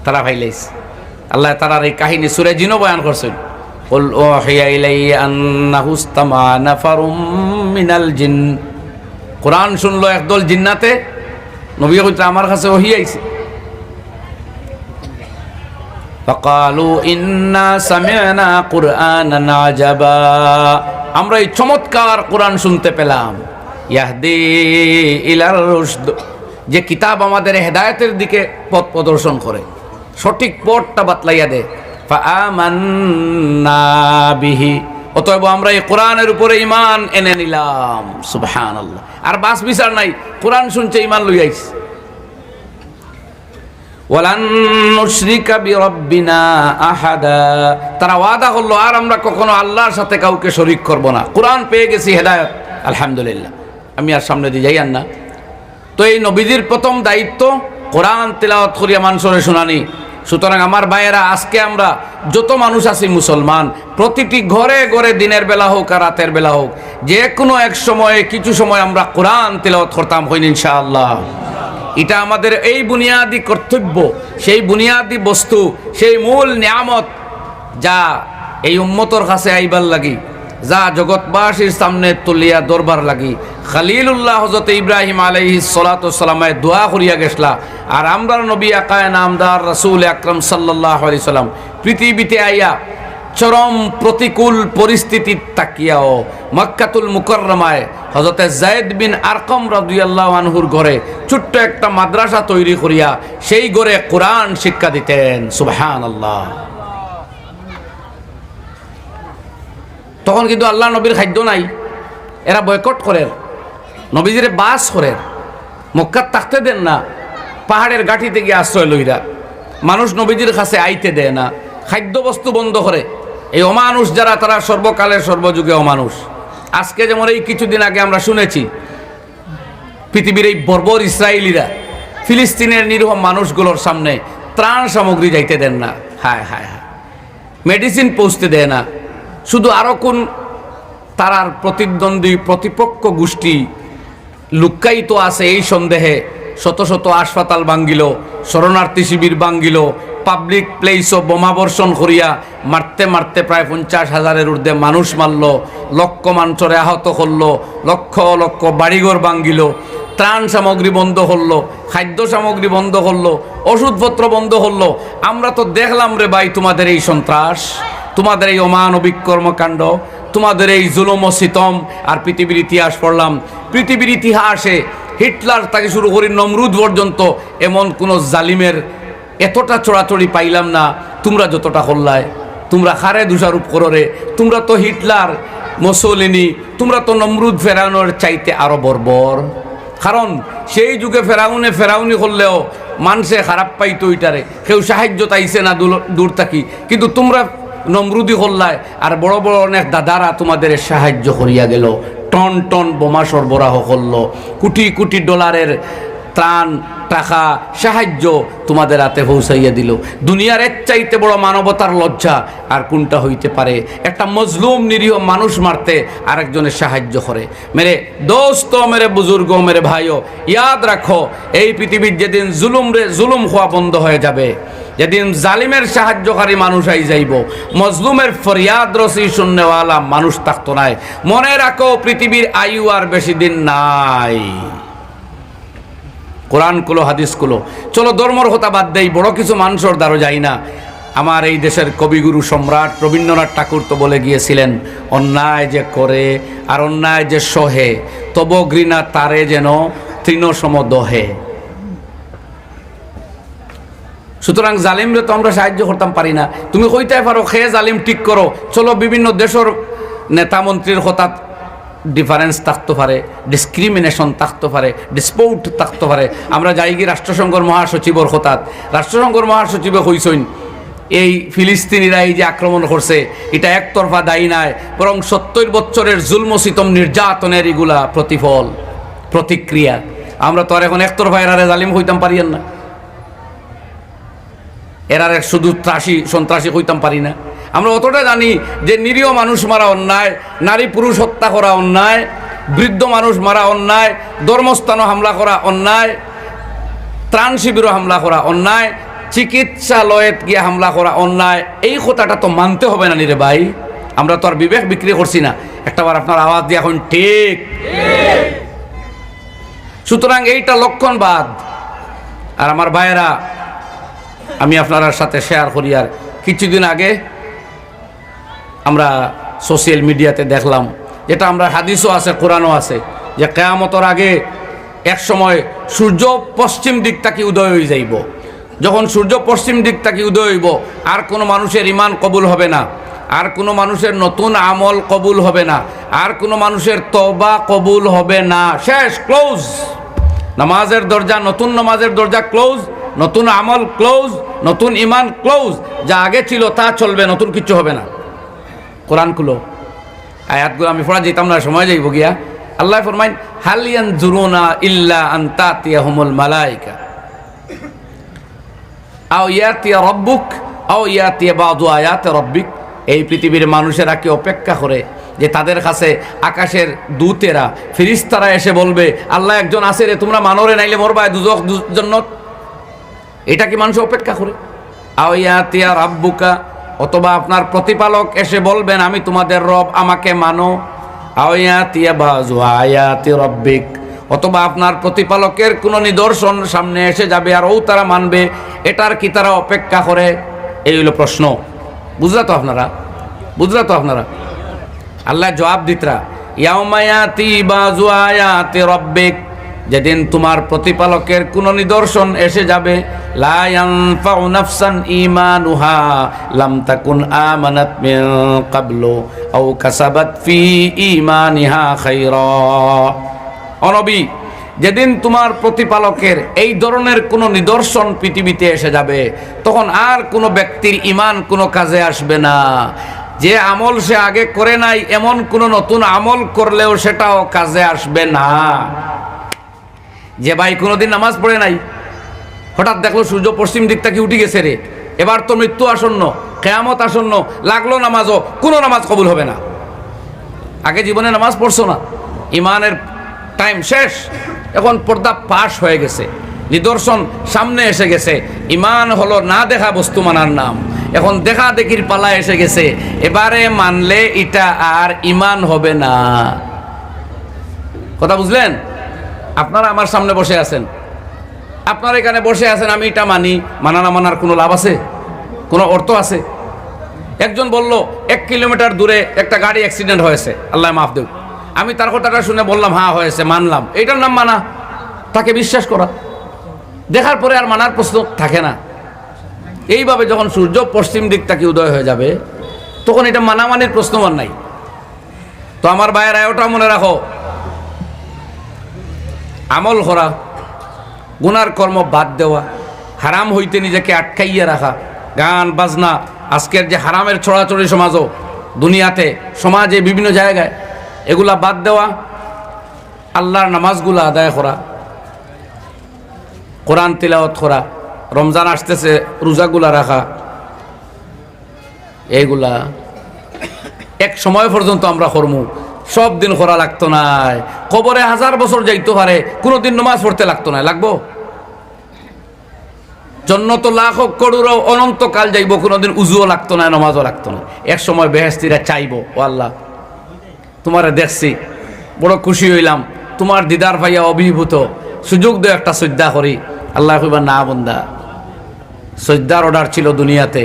তারা ভাইলাইছি। আল্লাহ তারার এই কাহিনী সূরা জিনও বয়ান করছেন, কুল উহিয়া ইলাইয়া আন্নাহু ইসতামা নাফারুম মিনাল জিন। কোরআন শুনলো একদল জিন্নাতে, নবী কইতে আমার কাছে ওহী আইছে, ফাকালু ইন্না সামি'না কুরআনান আজাবা, আমরা এই চমৎকার কোরআন শুনতে পেলাম, ইয়াহদি ইলার রুশদ, যে কিতাব আমাদের হেদায়েতের দিকে পথ প্রদর্শন করে, সঠিক পথটা বাতলাইয়া দেয়। ফাআমান্না বিহি, অতএব আমরা এই কোরআনের উপরে ঈমান এনে নিলাম। সুবহানাল্লাহ। আর বাস বিচার নাই, কোরআন শুনছে ঈমান লই আইছে। ওয়ালান নুশরিকা বিরাব্বিনা আহাদা, তারা ওয়াদা করলো আর আমরা কখনো আল্লাহর সাথে কাউকে শরীক করব না। কোরআন পেয়ে গেছি, হেদায়েত, আলহামদুলিল্লাহ। আমি আর সামনে দিয়ে যাই আর না। তো এই নবীজির প্রথম দায়িত্ব কোরআন তিলাওয়াত করিয়া মানুষের শুনানি। সুতরাং আমার ভাইয়েরা, আজকে আমরা যত মানুষ আছি মুসলমান, প্রতিটি ঘরে ঘরে দিনের বেলা হোক আর রাতের বেলা হোক, যে কোনো এক সময়ে কিছু সময় আমরা কোরআন তিলাওয়াত করতাম হইন ইনশাআল্লাহ। এটা আমাদের এই বুনিয়াদি কর্তব্য, সেই বুনিয়াদি বস্তু, সেই মূল নিয়ামত যা এই উম্মতর কাছে আইবার লাগি যা জগৎবাসীর সামনে তুলিয়া দরবার লাগি খলিলুল্লাহ হযরত ইব্রাহিম আলাইহিস সালাতু সালামে দোয়া করিয়া গেছলা। আর আমরা নবী আকায়ে নামদার রাসূল আকরাম সাল্লাল্লাহু আলাইহি সাল্লাম পৃথিবীতে আইয়া চরম প্রতিকূল পরিস্থিতি তাকিয়াও মক্কাতুল মুকাররমায় হযরত যায়েদ বিন আরকম রাদিয়াল্লাহু আনহুর ঘরে ছোট্ট একটা মাদ্রাসা তৈরি করিয়া সেই ঘরে কোরআন শিক্ষা দিতেন। সুবহানাল্লাহ। তখন কিন্তু আল্লাহ নবীর খাদ্য নাই, এরা বয়কট করে, নবীজিরে বাস করে, মক্কাত থাকতে দেন না, পাহাড়ের গাঠিতে গিয়ে আশ্রয় লইরা, মানুষ নবীজির কাছে আইতে দেয় না, খাদ্য বস্তু বন্ধ করে। এই অমানুষ যারা, তারা সর্বকালের সর্বযুগে অমানুষ। আজকে যেমন এই কিছুদিন আগে আমরা শুনেছি পৃথিবীর এই বর্বর ইসরায়েলিরা ফিলিস্তিনের নিরীহ মানুষগুলোর সামনে ত্রাণ সামগ্রী যাইতে দেন না, হায় হায় হায়, মেডিসিন পৌঁছতে দেয় না। শুধু আরো কোন তারার প্রতিদ্বন্দ্বী প্রতিপক্ষ গোষ্ঠী লুক্কায়িত আছে এই সন্দেহে শত শত হাসপাতাল ভাঙ্গিল, শরণার্থী শিবির ভাঙ্গিল, পাবলিক প্লেসও বোমাবর্ষণ করিয়া মারতে মারতে প্রায় 50,000-এর ঊর্ধ্বে মানুষ মারল, লক্ষ মানুষরে আহত করল, লক্ষ লক্ষ বাড়িঘর ভাঙ্গিল, ত্রাণ সামগ্রী বন্ধ করলো, খাদ্য সামগ্রী বন্ধ করলো, ওষুধপত্র বন্ধ করলো। আমরা তো দেখলাম রে ভাই তোমাদের এই সন্ত্রাস, তোমাদের এই অমানবিক কর্মকাণ্ড, তোমাদের এই জুলুম ও সিতম। আর পৃথিবীর ইতিহাস পড়লাম, পৃথিবীর ইতিহাসে হিটলার থেকে শুরু করি নমরুদ পর্যন্ত এমন কোন জালিমের এতটা চড়াচড়ি পাইলাম না তোমরা যতটা করলায়। তোমরা খারে দোষারোপ করো রে, তোমরা তো হিটলার, মুসোলিনি, তোমরা তো নমরুদ ফেরাউনের চাইতে আরো বর্বর। কারণ সেই যুগে ফেরাউনি করলেও মানুষে খারাপ পাইতো, ওইটারে কেউ সাহায্য তাইছে না দূর থাকি, কিন্তু তোমরা নমরুদি করলায়। আর বড় বড় অনেক দাদারা তোমাদের সাহায্য করিয়া গেল, টন টন বোমা সরবরাহ করলো, কোটি কোটি ডলারের ত্রাণ টাকা সাহায্য তোমাদের হাতে পৌঁছাইয়া দিল। দুনিয়ার এর চাইতে বড় মানবতার লজ্জা আর কোনটা হইতে পারে? একটা মজলুম নিরীহ মানুষ মারতে আরেকজনের সাহায্য করে। মেরে দোস্ত, মেরে বুজুর্গ, মেরে ভাইও, ইয়াদ রাখো, এই পৃথিবীর যেদিন জুলুম হওয়া বন্ধ হয়ে যাবে, যেদিন জালিমের সাহায্যকারী মানুষ আই যাইব, মজলুমের ফরিয়াদ রসি শুননেওয়ালা মানুষ থাকতো নাই, মনে রাখো পৃথিবীর আয়ু আর বেশি দিন নাই। কোরআন কুলো, হাদিস কুলো। চলো ধর্মর কথা বাদ দেই, বড় কিছু মানুষের দ্বারা যাই না। আমার এই দেশের কবিগুরু সম্রাট রবীন্দ্রনাথ ঠাকুর তো বলে গিয়েছিলেন, অন্যায় যে করে আর অন্যায় যে সহে, তব ঘৃণা তারে যেন তৃণসম দহে। সুতরাং জালিমরে তো আমরা সাহায্য করতাম পারি না। তুমি কইতে পারো খে জালিম ঠিক করো, চলো বিভিন্ন দেশের নেতা মন্ত্রীর কথা ডিফারেন্স থাকতে পারে, ডিসক্রিমিনেশন থাকতে পারে, ডিসপিউট থাকতে পারে। আমরা যাই কি রাষ্ট্রসংঘের মহাসচিবর হঠাৎ রাষ্ট্রসংঘের মহাসচিবে কইসইন এই ফিলিস্তিনিরা এই যে আক্রমণ করছে এটা একতরফা দায়ী নাই, বরং 70 বছরের জুলম সিতম নির্যাতনের এগুলা প্রতিফল, প্রতিক্রিয়া। আমরা তো আর এখন একতরফা এরারে জালিম হইতাম পারিয়েন না, এরারে শুধু সন্ত্রাসী হইতাম পারি না। আমরা অতটা জানি যে নিরীহ মানুষ মারা অন্যায়, নারী পুরুষ হত্যা করা অন্যায়, বৃদ্ধ মানুষ মারা অন্যায়, ধর্মস্থানও হামলা করা অন্যায়, ত্রাণ শিবিরও হামলা করা অন্যায়, চিকিৎসালয়ে গিয়ে হামলা করা অন্যায়। এই কথাটা তো মানতে হবে না নিরে ভাই। আমরা তো আর বিবেক বিক্রি করছি না। একটাবার আপনার আওয়াজ দিয়ে এখন ঠিক। সুতরাং এইটা লক্ষণবাদ। আর আমার ভাইয়েরা, আমি আপনার সাথে শেয়ার করি, আর কিছুদিন আগে আমরা সোশ্যাল মিডিয়াতে দেখলাম, যেটা আমরা হাদিসও আছে, কোরআনও আছে, যে কিয়ামতের আগে এক সময় সূর্য পশ্চিম দিক থেকে উদয় হয়ে যাইব। যখন সূর্য পশ্চিম দিক থেকে উদয় হইব, আর কোনো মানুষের ঈমান কবুল হবে না, আর কোনো মানুষের নতুন আমল কবুল হবে না, আর কোনো মানুষের তওবা কবুল হবে না। শেষ, ক্লোজ। নামাজের দরজা, নতুন নামাজের দরজা ক্লোজ, নতুন আমল ক্লোজ, নতুন ঈমান ক্লোজ। যা আগে ছিল তা চলবে, নতুন কিছু হবে না। কোরআন খুলো, আয়াতগুলো আমি পড়া যেতাম না, সময় যাইব গিয়া। আল্লাহ ফরমাইন, হাল ইয়ানজুরুনা ইল্লা আন তাতিয়াহুমুল মালায়েকা আও ইয়াতিয়া রাব্বুক আও ইয়াতিয়া বাযু আয়াতি রাব্বিক। এই পৃথিবীর মানুষেরা কি অপেক্ষা করে যে তাদের কাছে আকাশের দূতেরা, ফেরেশতারা এসে বলবে আল্লাহ একজন আছে রে, তোমরা মানরে নাইলে মরবা দুজক জান্নাত? এটা কি মানুষ অপেক্ষা করে? আও ইয়াতিয়া রাব্বুকা অথবা আপনার প্রতিপালক এসে বলবেন আমি তোমাদের রব, আমাকে মানো। আও ইয়াতিয়া বাযু আয়াতি রাব্বিক, অথবা আপনার প্রতিপালকের কোনো নিদর্শন সামনে এসে যাবে আর ও তারা মানবে, এটার কি তারা অপেক্ষা করে? এই হলো প্রশ্ন। বুঝলা তো আপনারা? আল্লাহ জবাব দিতরা, ইয়াউমা ইয়াতি বাযু আয়াতি রাব্বিক, যেদিন তোমার প্রতিপালকের কোনো নিদর্শন এসে যাবে, লা ইয়ানফাউ নাফসান ঈমানুহা লাম তাকুন আমানাত মিন ক্বাবলু আও কাসাবাত ফি ঈমানিহা খায়রা। ও নবী, যেদিন তোমার প্রতিপালকের এই ধরনের কোনো নিদর্শন পৃথিবীতে এসে যাবে, তখন আর কোনো ব্যক্তির ঈমান কোনো কাজে আসবে না। যে আমল সে আগে করে নাই, এমন কোনো নতুন আমল করলেও সেটাও কাজে আসবে না। যে ভাই কোনোদিন নামাজ পড়ে নাই, হঠাৎ দেখলো সূর্য পশ্চিম দিক থেকে উঠে গেছে রে, এবার তো মৃত্যু আসন্ন, কিয়ামত আসন্ন, লাগলো নামাজও, কোনো নামাজ কবুল হবে না। আগে জীবনে নামাজ পড়ছো না, ইমানের টাইম শেষ, এখন পর্দা পাশ হয়ে গেছে, নিদর্শন সামনে এসে গেছে। ইমান হলো না দেখা বস্তু মানার নাম, এখন দেখা দেখির পালা এসে গেছে। এবারে মানলে এটা আর ইমান হবে না। কথা বুঝলেন? আপনারা আমার সামনে বসে আছেন, আপনারা এখানে বসে আছেন, আমি এটা মানি, মানা না মানার কোনো লাভ আছে? কোনো অর্থ আছে? একজন বলল 1 কিলোমিটার দূরে একটা গাড়ি অ্যাক্সিডেন্ট হয়েছে, আল্লাহ মাফ দেব। আমি তার কথাটা শুনে বললাম হ্যাঁ হয়েছে, মানলাম। এটার নাম মানা? তাকে বিশ্বাস করা। দেখার পরে আর মানার প্রশ্ন থাকে না। এইভাবে যখন সূর্য পশ্চিম দিক থেকে উদয় হয়ে যাবে, তখন এটা মানামানির প্রশ্ন আর নাই। তো আমার ভাইয়েরা, ওটা মনে রাখো, আমল করা, গুনার কর্ম বাদ দেওয়া, হারাম হইতে নিজেকে আটকাইয়া রাখা, গান বাজনা, আজকের যে হারামের ছড়াছড়ি সমাজও, দুনিয়াতে, সমাজে, বিভিন্ন জায়গায়, এগুলা বাদ দেওয়া, আল্লাহর নামাজগুলা আদায় করা, কোরআন তিলাওয়াত করা, রমজান আসতেছে রোজাগুলা রাখা, এইগুলা এক সময় পর্যন্ত আমরা করমু, সব দিন করা লাগতো না। কবরে 1000 বছর যাইতে পারে, কোনোদিন নামাজ পড়তে লাগতো না। লাগবো? জন্নত লাখ করুর অনন্তকাল যাইব, কোনোদিন উজুও লাগতো না, নামাজও লাগতো না। এক সময় বেহেশতিরা চাইবো, ও আল্লাহ তোমারে দেখছি, বড় খুশি হইলাম, তোমার দিদার ভাইয়া অভিভূত, সুযোগ দে একটা শ্রদ্ধা করি। আল্লাহ কইবা না বন্দা, শ্রদ্ধার অর্ডার ছিল দুনিয়াতে,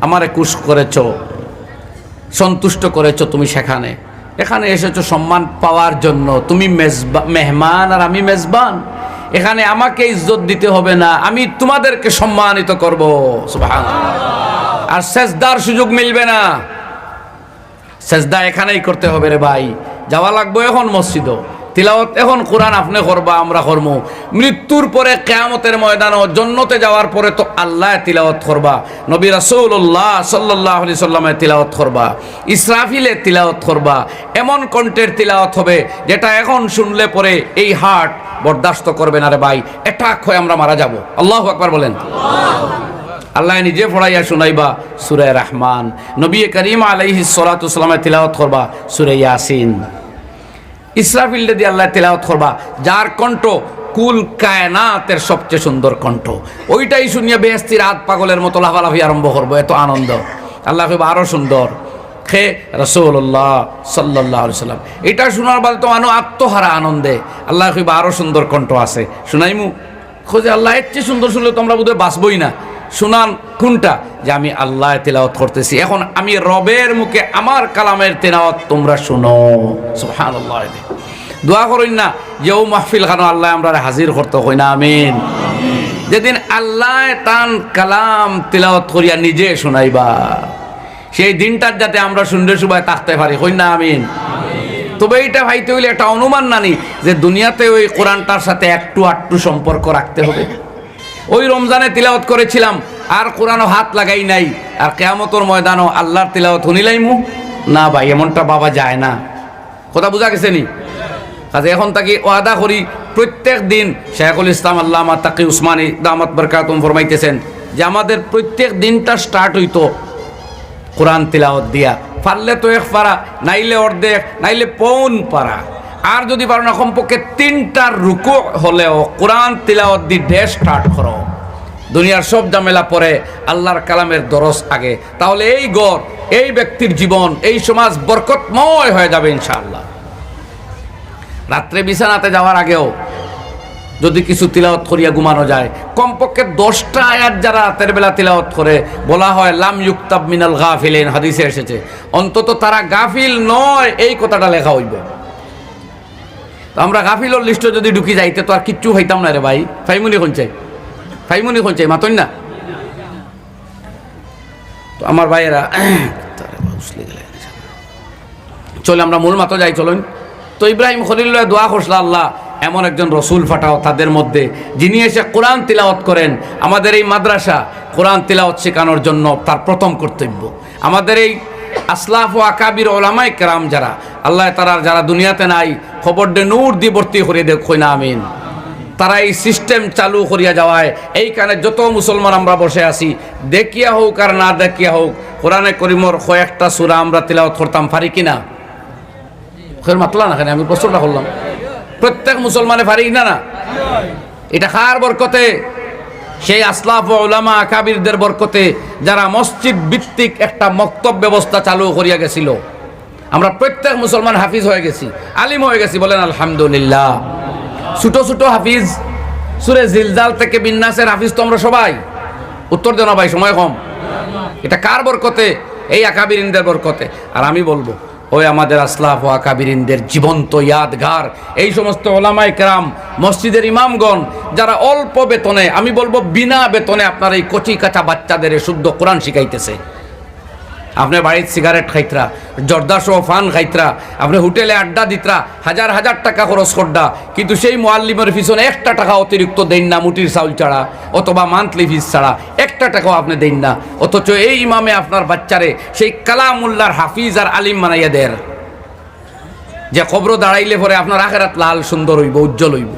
আমারে খুশ করেছ, সন্তুষ্ট করেছ তুমি, সেখানে এখানে এসেছো সম্মান পাওয়ার জন্য। তুমি মেহমান আর আমি মেজবান, এখানে আমাকে ইজ্জত দিতে হবে না, আমি তোমাদেরকে সম্মানিত করব। সুবহানাল্লাহ। আর সেজদার সুযোগ মিলবে না, সেজদা এখানেই করতে হবে রে ভাই। যাওয়া লাগবে এখন মসজিদ, তিলাওয়াত এখন কোরআন আপনি করবা, আমরা করবো। মৃত্যুর পরে কিয়ামতের ময়দানে, জান্নাতে যাওয়ার পরে তো আল্লাহ তিলাওয়াত করবা, নবী রাসূলুল্লাহ সাল্লাল্লাহু আলাইহি সাল্লামে তিলাওয়াত করবা, ইসরাফিলে তিলাওয়াত করবা। এমন কণ্ঠের তিলাওয়াত হবে যেটা এখন শুনলে পরে এই হার্ট বরদাস্ত করবে না রে ভাই, অ্যাটাক হয়ে আমরা মারা যাব। আল্লাহু আকবার বলেন। আল্লাহ নিজে পড়াইয়া শুনাইবা সূরা রহমান, নবী করিম আলাইহিস সালাতু ওয়াসসালামে তিলাওয়াত করবা সূরা ইয়াসিন। ইসরাফিল দিয়ে আল্লাহ তিলাওয়াত করবা, যার কণ্ঠ কুল কায়নাতের সবচেয়ে সুন্দর কণ্ঠ, ওইটাই শুনিয়া বেহেশতির রাত পাগলের মতো লাফালাফি আরম্ভ করবো, এত আনন্দ। আল্লাহ কইবা আরো সুন্দর, খে রাসূলুল্লাহ সাল্লাল্লাহু আলাইহি সাল্লাম। এটা শোনার বাদে তো আত্মহারা আনন্দে। আল্লাহ কইবা আরো সুন্দর কণ্ঠ আছে, শুনাইমু। খোঁজে আল্লাহ এর চেয়ে সুন্দর শুনলে তোমরা বোধহয় বাঁচবই না। শুনান কোনটা? যে আমি আল্লাহ তিলাওয়াত করতেছি, এখন আমি রবের মুখে আমার কালামের তিলাওয়াত তোমরা শুনো। সুবহানাল্লাহ। দোয়া করেন না যে ও মাহফিল খানো আল্লাহ আমরা হাজির করতে, কই না আমিন। যেদিন আল্লাহ তান কালাম তিলাওয়াত করিয়া নিজে শোনাইবা, সেই দিনটার যাতে আমরা শুনতে সুবাই থাকতে পারি, কই না আমিন। তবে এইটা ভাইতে হইলে একটা অনুমান নানি যে দুনিয়াতে ওই কোরআনটার সাথে একটু আটটু সম্পর্ক রাখতে হবে। ওই রমজানে তিলাওয়াত করেছিলাম, আর কোরআনও হাত লাগাই নাই, আর কিয়ামতের ময়দানও আল্লাহর তিলাওয়াত শুনিলাইমু না ভাই, এমনটা বাবা যায় না। কথা বুঝা গেছে নি? কাজে এখন তাকে ওয়াদা করি, প্রত্যেক দিন শাইখুল ইসলাম আল্লামা তাকি উসমানী দামাত বরকাতুম ফরমাইতেছেন যে আমাদের প্রত্যেক দিনটা স্টার্ট হইতো কোরআন তিলাওয়াত দিয়া। পারলে তো 1 পারা, নাইলে অর্ধেক, নাইলে পৌন পারা, আর যদি পারো না কমপক্ষে 3টা রুকু হলেও কোরআন তিলাওয়াত দিয়ে স্টার্ট করো। দুনিয়ার সব ঝামেলা পরে, আল্লাহর কালামের দরস আগে। তাহলে এই গড়, এই ব্যক্তির জীবন, এই সমাজ বরকতময় হয়ে যাবে ইনশাআল্লাহ। রাত্রে বিছানাতে যাওয়ার আগেও যদি কিছু তিলাওয়াত করিয়া ঘুমানো যায়, কমপক্ষে 10টা আয়াত যারা রাতের বেলা তিলাওয়াত করে, বলা হয় লাম ইউক্তাব মিনাল গাফিলিন, হাদিসে এসেছে, অন্তত তারা গাফিল নয় এই কথাটা লেখা হইব। তো আমরা গাফিলর লিস্টে যদি ঢুকি যাইতে তো আর কিচ্ছু হইতাম না রে ভাই। ফাইমুনি খঞ্চাই মাতন না। তো আমার ভাইয়েরা চলে আমরা মূল মাতো যাই চলুন। তো ইব্রাহিম খলিল্লাহ দোয়া করছিল, আল্লাহ এমন একজন রসুল ফাটাও তাদের মধ্যে, যিনি এসে কোরআন তিলাওয়াত করেন। আমাদের এই মাদ্রাসা কোরআন তিলাওয়াত শেখানোর জন্য তার প্রথম কর্তব্য। আমাদের এই আসলাফ ও আকাবির ওলামায়ে কেরাম যারা, আল্লাহ তারার যারা দুনিয়াতে নাই, খবর দে নূর দিয়ে ভর্তি করিয়ে দেখই না আমিন। তারা এই সিস্টেম চালু করিয়া যাওয়ায় এইখানে যত মুসলমান আমরা বসে আছি, দেখিয়া হোক আর না দেখিয়া হোক, কোরআনে করিমর কয়েকটা সূরা আমরা তিলাওয়াত করতাম পারি কিনা? মাতলা না, আমি প্রশ্নটা করলাম, প্রত্যেক মুসলমানে পারি না? না, এটা কার বরকতে? সেই আসলাফ ও উলামা আকাবিরদের বরকতে, যারা মসজিদ ভিত্তিক একটা মক্তব ব্যবস্থা চালু করিয়া গেছিল। আমরা প্রত্যেক মুসলমান হাফিজ হয়ে গেছি, আলিম হয়ে গেছি, বলেন আলহামদুলিল্লাহ। ছোট ছোট হাফিজ, সূরা জিলজাল থেকে বিন্যাসের হাফিজ তো আমরা সবাই। উত্তর দেন ভাই, সময় কম। এটা কার বরকতে? এই আকাবিরিনদের বরকতে। আর আমি বলবো, ওই আমাদের আসলাফ ও আকাবিরিনদের জীবন্ত ইয়াদগার এই সমস্ত ওলামায়ে কেরাম, মসজিদের ইমামগণ, যারা অল্প বেতনে, আমি বলবো বিনা বেতনে আপনার এই কচি কাঁচা বাচ্চাদের শুদ্ধ কোরআন শিখাইতেছে। আপনি বাড়ির সিগারেট খাইতরা, জর্দাসহ ফান খাইতরা, আপনি হোটেলে আড্ডা দিতরা, হাজার হাজার টাকা খরচ করডা, কিন্তু সেই মুআল্লিমের পিছনে 1টা টাকা অতিরিক্ত দেন না, মুটির চাউল ছাড়া অথবা মান্থলি ফিস ছাড়া 1টা টাকাও আপনি দেন না। অথচ এই ইমামে আপনার বাচ্চারে সেই কালামুল্লাহর হাফিজ আর আলিম বানাইয়া দেয়, যে কবর দাঁড়াইলে পরে আপনার আখেরাত লাল সুন্দর হইব, উজ্জ্বল হইব,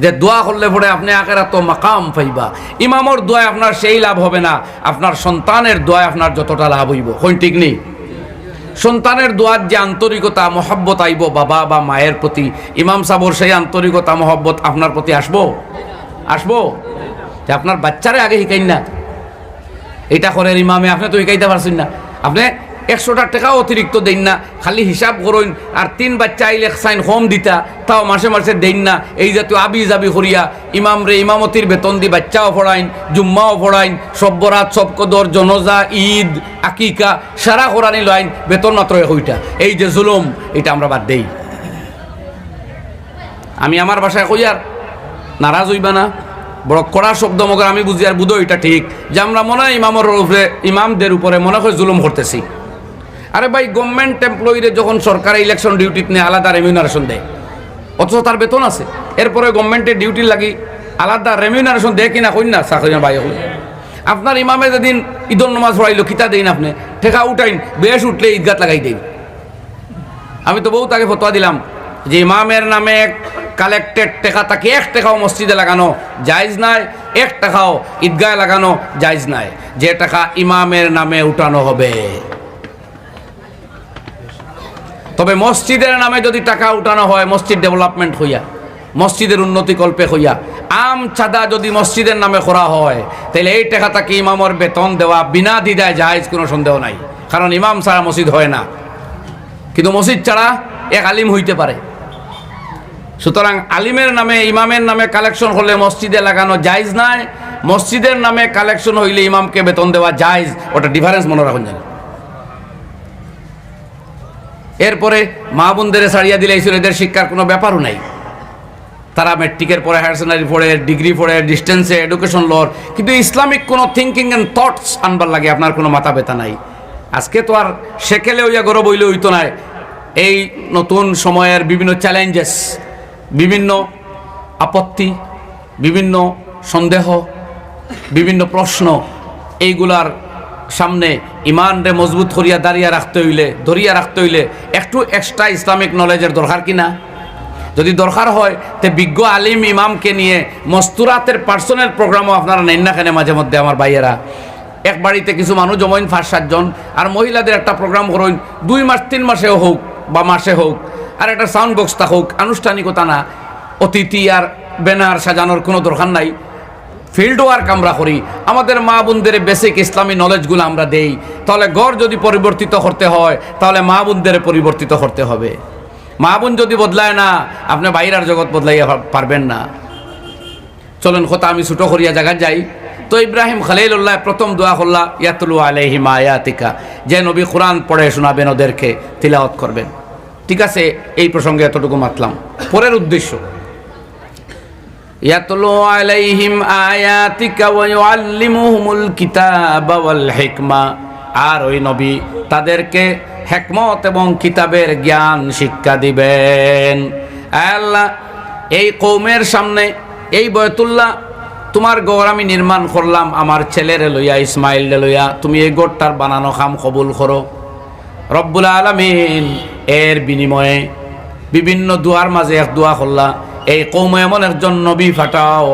যে দোয়া করলে পরে আপনি আখেরাত মাকাম পাইবা। ইমামর দোয়া আপনার সেই লাভ হবে না, আপনার সন্তানের দোয়া আপনার যতটা লাভ হইব। কোন ঠিক নেই? সন্তানের দোয়ার যে আন্তরিকতা মহব্বত আইব বাবা বা মায়ের প্রতি, ইমাম সাবর সেই আন্তরিকতা মহব্বত আপনার প্রতি আসবো যে আপনার বাচ্চারে আগে শিখাইন না এটা করে ইমামে, আপনি তো শিখাইতে পারছেন না। আপনি 100টা টাকাও অতিরিক্ত দেন না, খালি হিসাব করুন। আর 3 বাচ্চা আইলে সাইন হোম দিতা, তাও মাসে মাসে দেন না। এই জাতীয় আবি জাবি করিয়া ইমামরে ইমামতির বেতন দি বাচ্চাও পড়াইন, জুম্মাও পড়াইন, সব বরাত, সব কদর, জনজা, ঈদ, আকিকা সারা কোরআনি লাইন, বেতন মাত্র হইটা। এই যে জুলুম, এটা আমরা বাদ দেই। আমি আমার বাসায় কই আর নারাজ হইবা না, বড় কড়া শব্দ মগর আমি বুঝি আর বুঝো এটা ঠিক, যে আমরা মনে হয় ইমামদের উপরে মনে হয় জুলুম করতেছি। আরে ভাই, গভর্নমেন্ট এমপ্লয়িরে যখন সরকার ইলেকশন ডিউটিতে নিয়ে আলাদা রেমিউনারেশন দেয়, অথচ তার বেতন আছে, এরপরে গভর্নমেন্টের ডিউটি লাগি আলাদা রেমিউনারেশন দেয় কিনা কই না? চাকরি ভাই, আপনার ইমামে যেদিন ঈদুল নামাজ পড়াইলো কিতা দেন আপনি? ঠেকা উঠাইন, বেশ উঠলে ঈদগাত লাগাই দেন। আমি তো বহুত আগে ফতোয়া দিলাম যে ইমামের নামে কালেক্টেড টেকা তাকে 1 টাকাও মসজিদে লাগানো জায়েজ নাই, 1 টাকাও ঈদগাহে লাগানো জায়েজ নাই। যে টাকা ইমামের নামে উঠানো হবে, তবে মসজিদের নামে যদি টাকা উঠানো হয় মসজিদ ডেভেলপমেন্ট হইয়া, মসজিদের উন্নতি কল্পে হইয়া, আম চাঁদা যদি মসজিদের নামে করা হয়, তাহলে এই টাকা তাকে ইমামের বেতন দেওয়া বিনা দ্বিধায় জায়েজ, কোনো সন্দেহ নাই। কারণ ইমাম ছাড়া মসজিদ হয় না, কিন্তু মসজিদ ছাড়া এক আলিম হইতে পারে। সুতরাং আলিমের নামে ইমামের নামে কালেকশন হলে মসজিদে লাগানো জায়েজ নাই, মসজিদের নামে কালেকশন হইলে ইমামকে বেতন দেওয়া জায়েজ। ওটা ডিফারেন্স মনে রাখুন জানি। এরপরে মা বোনদের ছাড়িয়া দিলে এই ছেলেদের শিক্ষার কোনো ব্যাপারও নাই। তারা ম্যাট্রিকের পরে, হায়ার সেকেন্ডারি পড়ে, ডিগ্রি পড়ে, ডিস্টেন্সে এডুকেশন লর, কিন্তু ইসলামিক কোনো থিঙ্কিং অ্যান্ড থটস আনবার লাগে আপনার কোনো মাথা ব্যথা নাই। আজকে তো আর সেকেলে হইয়া গরব হইলে হইতো না। এই নতুন সময়ের বিভিন্ন চ্যালেঞ্জেস, বিভিন্ন আপত্তি, বিভিন্ন সন্দেহ, বিভিন্ন প্রশ্ন, এইগুলার সামনে ইমানরে মজবুত করিয়া ধরিয়া রাখতে হইলে একটু এক্সট্রা ইসলামিক নলেজের দরকার কিনা? যদি দরকার হয় তে বিজ্ঞ আলিম ইমামকে নিয়ে মস্তুরাতের পার্সোনাল প্রোগ্রামও আপনারা নেন না কেন? মাঝে মধ্যে আমার ভাইয়েরা এক বাড়িতে কিছু মানুষ জমাইন 5-7 জন, আর মহিলাদের একটা প্রোগ্রাম করুন 2 মাস 3 মাসেও হোক বা মাসে হোক, আর একটা সাউন্ড বক্স থাকুক, আনুষ্ঠানিকতা না, অতিথি আর ব্যানার সাজানোর কোনো দরকার নাই। ফিল্ড ওয়ার্ক আমরা করি, আমাদের মা বোনদের বেসিক ইসলামী নলেজগুলো আমরা দেই, তাহলে ঘর যদি পরিবর্তিত করতে হয় তাহলে মা বোনদের পরিবর্তিত করতে হবে। মা বোন যদি বদলায় না, আপনি বাইরের জগৎ বদলাইয়া পারবেন না। চলেন কথা আমি ছোটো করিয়া জায়গা যাই। তো ইব্রাহিম খলিলুল্লাহ প্রথম দোয়া করলা ইয়াতলু আলাইহিম আয়াতিকা, যে নবী কোরআন পড়ে শোনাবেন, ওদেরকে তিলাওয়াত করবেন। ঠিক আছে, এই প্রসঙ্গে এতটুকু মাতলাম। পরের উদ্দেশ্য ইয়াতলু আলাইহিম আয়াতিকা ওয়া ইউআল্লিমুহুমুল কিতাবা ওয়াল হিকমা, আর ওই নবী তাদেরকে হিকমত এবং কিতাবের জ্ঞান শিক্ষা দিবেন। আল্লাহ, এই কওমের সামনে এই বয়তুল্লাহ তোমার গড় আমি নির্মাণ করলাম আমার ছেলেরে লইয়া, ইসমাইল লইয়া, তুমি এই গড়টার বানানো খাম কবুল করো রব্বুল আলামিন। এর বিনিময়ে বিভিন্ন দুয়ার মাঝে এক দোয়া করলা, এই কওমে এমন একজন নবী ফাটাও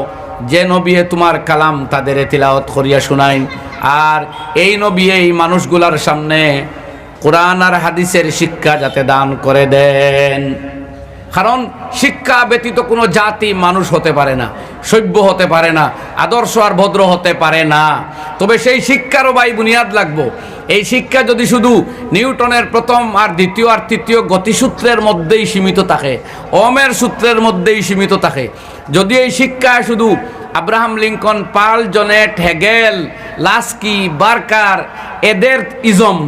যে নবী তোমার কালাম তাদের তিলাওয়াত করিয়া শুনাই, আর এই নবী এই মানুষগুলার সামনে কোরআন আর হাদিসের শিক্ষা যাতে দান করে দেন। কারণ শিক্ষা ব্যতীত কোনো জাতি মানুষ হতে পারে না, সভ্য হতে পারে না, আদর্শ আর ভদ্র হতে পারে না। তবে সেই শিক্ষারও ভাই বুনিয়াদ লাগবো। এই শিক্ষা যদি শুধু নিউটনের প্রথম আর দ্বিতীয় আর তৃতীয় গতিসূত্রের মধ্যেই সীমিত থাকে, ওমের সূত্রের মধ্যেই সীমিত থাকে, যদি এই শিক্ষা শুধু আব্রাহাম লিঙ্কন, পাল, জনেট, হেগেল, লাস্কি, বার্কার এদের ইজম,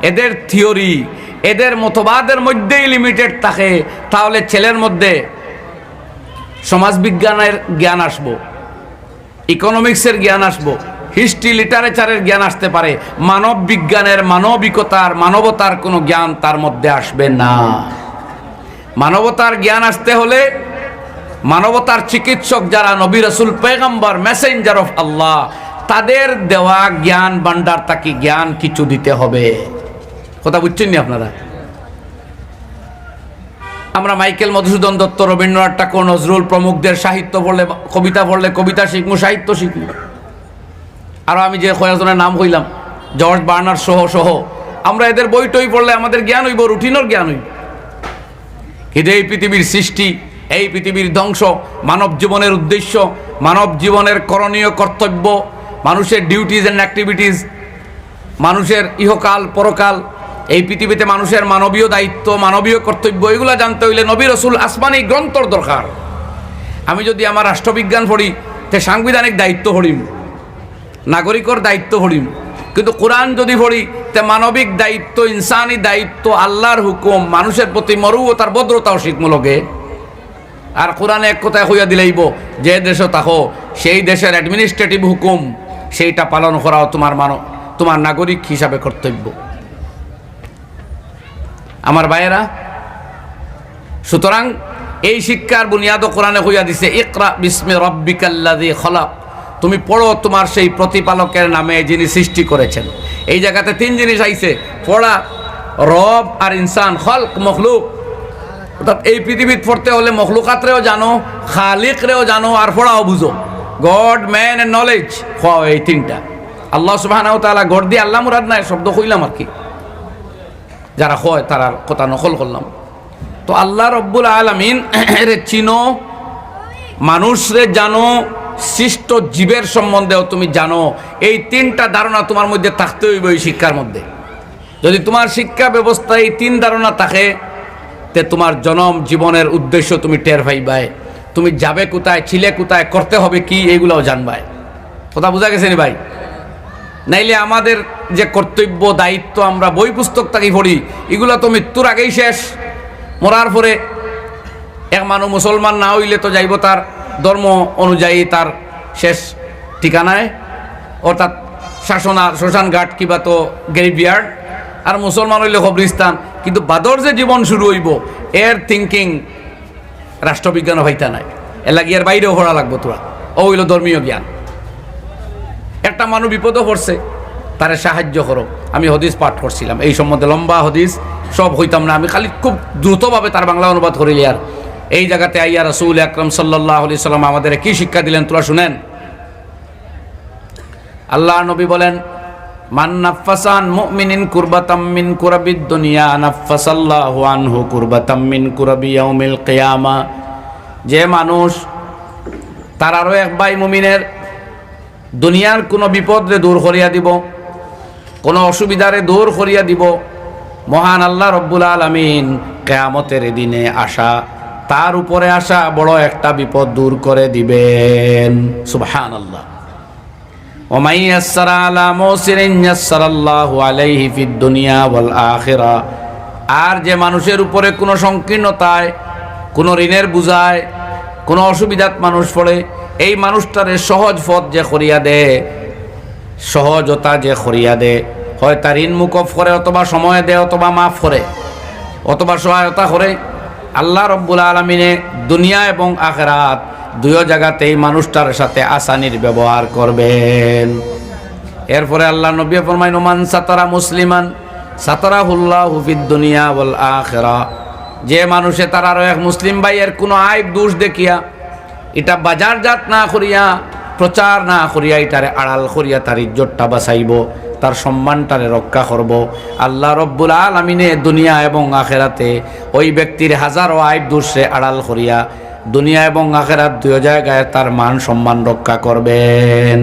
এদের থিওরি, এদের মতবাদের মধ্যেই লিমিটেড থাকে, তাহলে ছেলের মধ্যে সমাজবিজ্ঞানের জ্ঞান আসবো, ইকোনমিক্সের জ্ঞান আসবো, হিস্ট্রি লিটারেচারের জ্ঞান আসতে পারে, মানব বিজ্ঞানের, মানবিকতার, মানবতার কোনো জ্ঞান তার মধ্যে আসবে না। মানবতার জ্ঞান আসতে হলে মানবতার চিকিৎসক যারা নবী রাসূল পয়গম্বর মেসেঞ্জার অফ আল্লাহ, তাদের দেওয়া জ্ঞান ভান্ডার, তাকে জ্ঞান কিছু দিতে হবে। কথা বুঝছেন নি আপনারা? আমরা মাইকেল মধুসূদন দত্ত, রবীন্দ্রনাথ ঠাকুর, নজরুল প্রমুখদের সাহিত্য পড়লে, কবিতা পড়লে কবিতা শিখবো, সাহিত্য শিখবো। আরও আমি যে কয়েকজনের নাম হইলাম, জর্জ বার্নার সহ সহ, আমরা এদের বই টই পড়লে আমাদের জ্ঞান হইব, রুটিনের জ্ঞান হইব। কিন্তু এই পৃথিবীর সৃষ্টি, এই পৃথিবীর ধ্বংস, মানব জীবনের উদ্দেশ্য, মানব জীবনের করণীয় কর্তব্য, মানুষের ডিউটিজ অ্যান্ড অ্যাক্টিভিটিস, মানুষের ইহকাল পরকাল, এই পৃথিবীতে মানুষের মানবীয় দায়িত্ব, মানবীয় কর্তব্য, এগুলো জানতে হইলে নবী রাসূল আসমানি গ্রন্থর দরকার। আমি যদি আমার রাষ্ট্রবিজ্ঞান পড়ি, তে সাংবিধানিক দায়িত্ব পড়িম, নাগরিকর দায়িত্ব পড়িম, কিন্তু কোরআন যদি পড়ি তে মানবিক দায়িত্ব, ইনসানি দায়িত্ব, আল্লাহর হুকুম, মানুষের প্রতি মরুতার ভদ্রতাও শিখমূলকে। আর কোরআনে এক কথায় হইয়া দিলেইব, যে দেশে থাকো সেই দেশের অ্যাডমিনিস্ট্রেটিভ হুকুম সেইটা পালন করাও তোমার নাগরিক হিসাবে কর্তব্য। আমার ভাইয়েরা, সুতরাং এই শিক্ষার বুনিয়াদও কোরআনে হইয়া দিছে, ইকরা বিস্মি রাব্বিকাল্লাযী খলাক, তুমি পড়ো তোমার সেই প্রতিপালকের নামে যিনি সৃষ্টি করেছেন। এই জায়গাতে তিন জিনিস আইছে, পড়া, রব আর ইনসান, খলক, মখলুক। অর্থাৎ এই পৃথিবীত পড়তে হলে মখলুকাতরেও জানো, খালিকরেও জানো, আর পড়াও বুঝো। গড, ম্যান এন্ড নলেজ, এই তিনটা। আল্লাহ সুবহানাহু ওয়া তাআলা, গড দিয়ে আল্লাহ মুরাদ নাই, শব্দ কইলাম আর কি, যারা হয় তারা কথা নকল করলাম। তো আল্লাহ রব্বুল আলামিন রে চিনো, মানুষরে জানো, সৃষ্ট জীবের সম্বন্ধেও তুমি জানো। এই তিনটা ধারণা তোমার মধ্যে থাকতে হইব এই শিক্ষার মধ্যে। যদি তোমার শিক্ষা ব্যবস্থায় এই তিন ধারণা থাকে, তে তোমার জনম জীবনের উদ্দেশ্য তুমি টের পাইবাই, তুমি যাবে কোথায়, ছিলে কোথায়, করতে হবে কি, এইগুলাও জানবাই। কথা বোঝা গেছে নি ভাই? নাইলে আমাদের যে কর্তব্য, দায়িত্ব, আমরা বই পুস্তক থাকি পড়ি, এগুলো তো মৃত্যুর আগেই শেষ। মরার পরে এক মানুষ মুসলমান না হইলে তো যাইব তার ধর্ম অনুযায়ী তার শেষ ঠিকানায়, অর্থাৎ শ্মশান ঘাট কিবা তো গ্রেভইয়ার্ড, আর মুসলমান হইলে কবরিস্তান। কিন্তু বাদর যে জীবন শুরু হইব, এর থিঙ্কিং রাষ্ট্রবিজ্ঞান হইতা নাই, এর লাগে এর বাইরেও হওয়া লাগবো। তোরা ও হইল ধর্মীয় জ্ঞান। একটা মানুষ বিপদও পড়ছে, তারে সাহায্য করো। আমি হদিস পাঠ করছিলাম, এই সম্বন্ধে লম্বা হদিস, সব হইতাম না, আমি খালি খুব দ্রুতভাবে তার বাংলা অনুবাদ করিলি। আর এই জায়গাতে আইয়া রাসূল আকরাম সাল্লাল্লাহু আলাইহি সাল্লাম আমাদের কি শিক্ষা দিলেন তোরা শুনেন। আল্লাহ নবী বলেন, মান নাফাসান মুমিনিন কুরবাতাম মিন কুরাবিদ দুনিয়া নাফাসাল্লাহু আনহু কুরবাতাম মিন কুরাবি ইয়াউমিল কিয়ামা। যে মানুষ তার আরো এক ভাই মুমিনের দুনিয়ার কোনো বিপদরে দূর করিয়া দিব, কোনো অসুবিধারে দূর করিয়া দিব। মহান আল্লাহ রব্বুল আলামিন কিয়ামতের দিনে আসা, তার উপরে আসা বড় একটা বিপদ দূর করে দিবেন। সুবহানাল্লাহ। ওমাই ইয়াসসারা আলা মুসিরিন ইয়াসসারাল্লাহু আলাইহি ফিদ দুনিয়া ওয়াল আখিরা। আর যে মানুষের উপরে কোনো সংকীর্ণতায়, কোনো ঋণের বুঝায়, কোনো অসুবিধাত মানুষ পড়ে, এই মানুষটারে সহজ পথ যে করিয়া দে, সহজতা যে করিয়া দে, হয় তার ঋণ মুকুব করে, অথবা সময় দে, অথবা মাফ করে, অথবা সহায়তা করে, আল্লাহ রব্বুল আলামিনে দুনিয়া এবং আখিরাত দুই জায়গাতে এই মানুষটার সাথে আসানির ব্যবহার করবেন। এরপরে আল্লাহ নবী ফরমাইন, মান সাতারা মুসলিমান সাতারাহুল্লাহু ফিদ দুনিয়া ওয়াল আখিরা। যে মানুষে তার আরো এক মুসলিম ভাইয়ের কোনো আইব দোষ দেখিয়া এটা বাজারজাত না করিয়া, প্রচার না করিয়া, এটারে আড়াল করিয়া তার ইজ্জতটা বাঁচাইব, তার সম্মানটারে রক্ষা করব, আল্লাহ রব্বুল আলামিনে দুনিয়া এবং আখিরাতে ওই ব্যক্তির হাজারো আইব দোষে আড়াল করিয়া দুনিয়া এবং আখিরাত দুই জায়গায় তার মান সম্মান রক্ষা করবেন।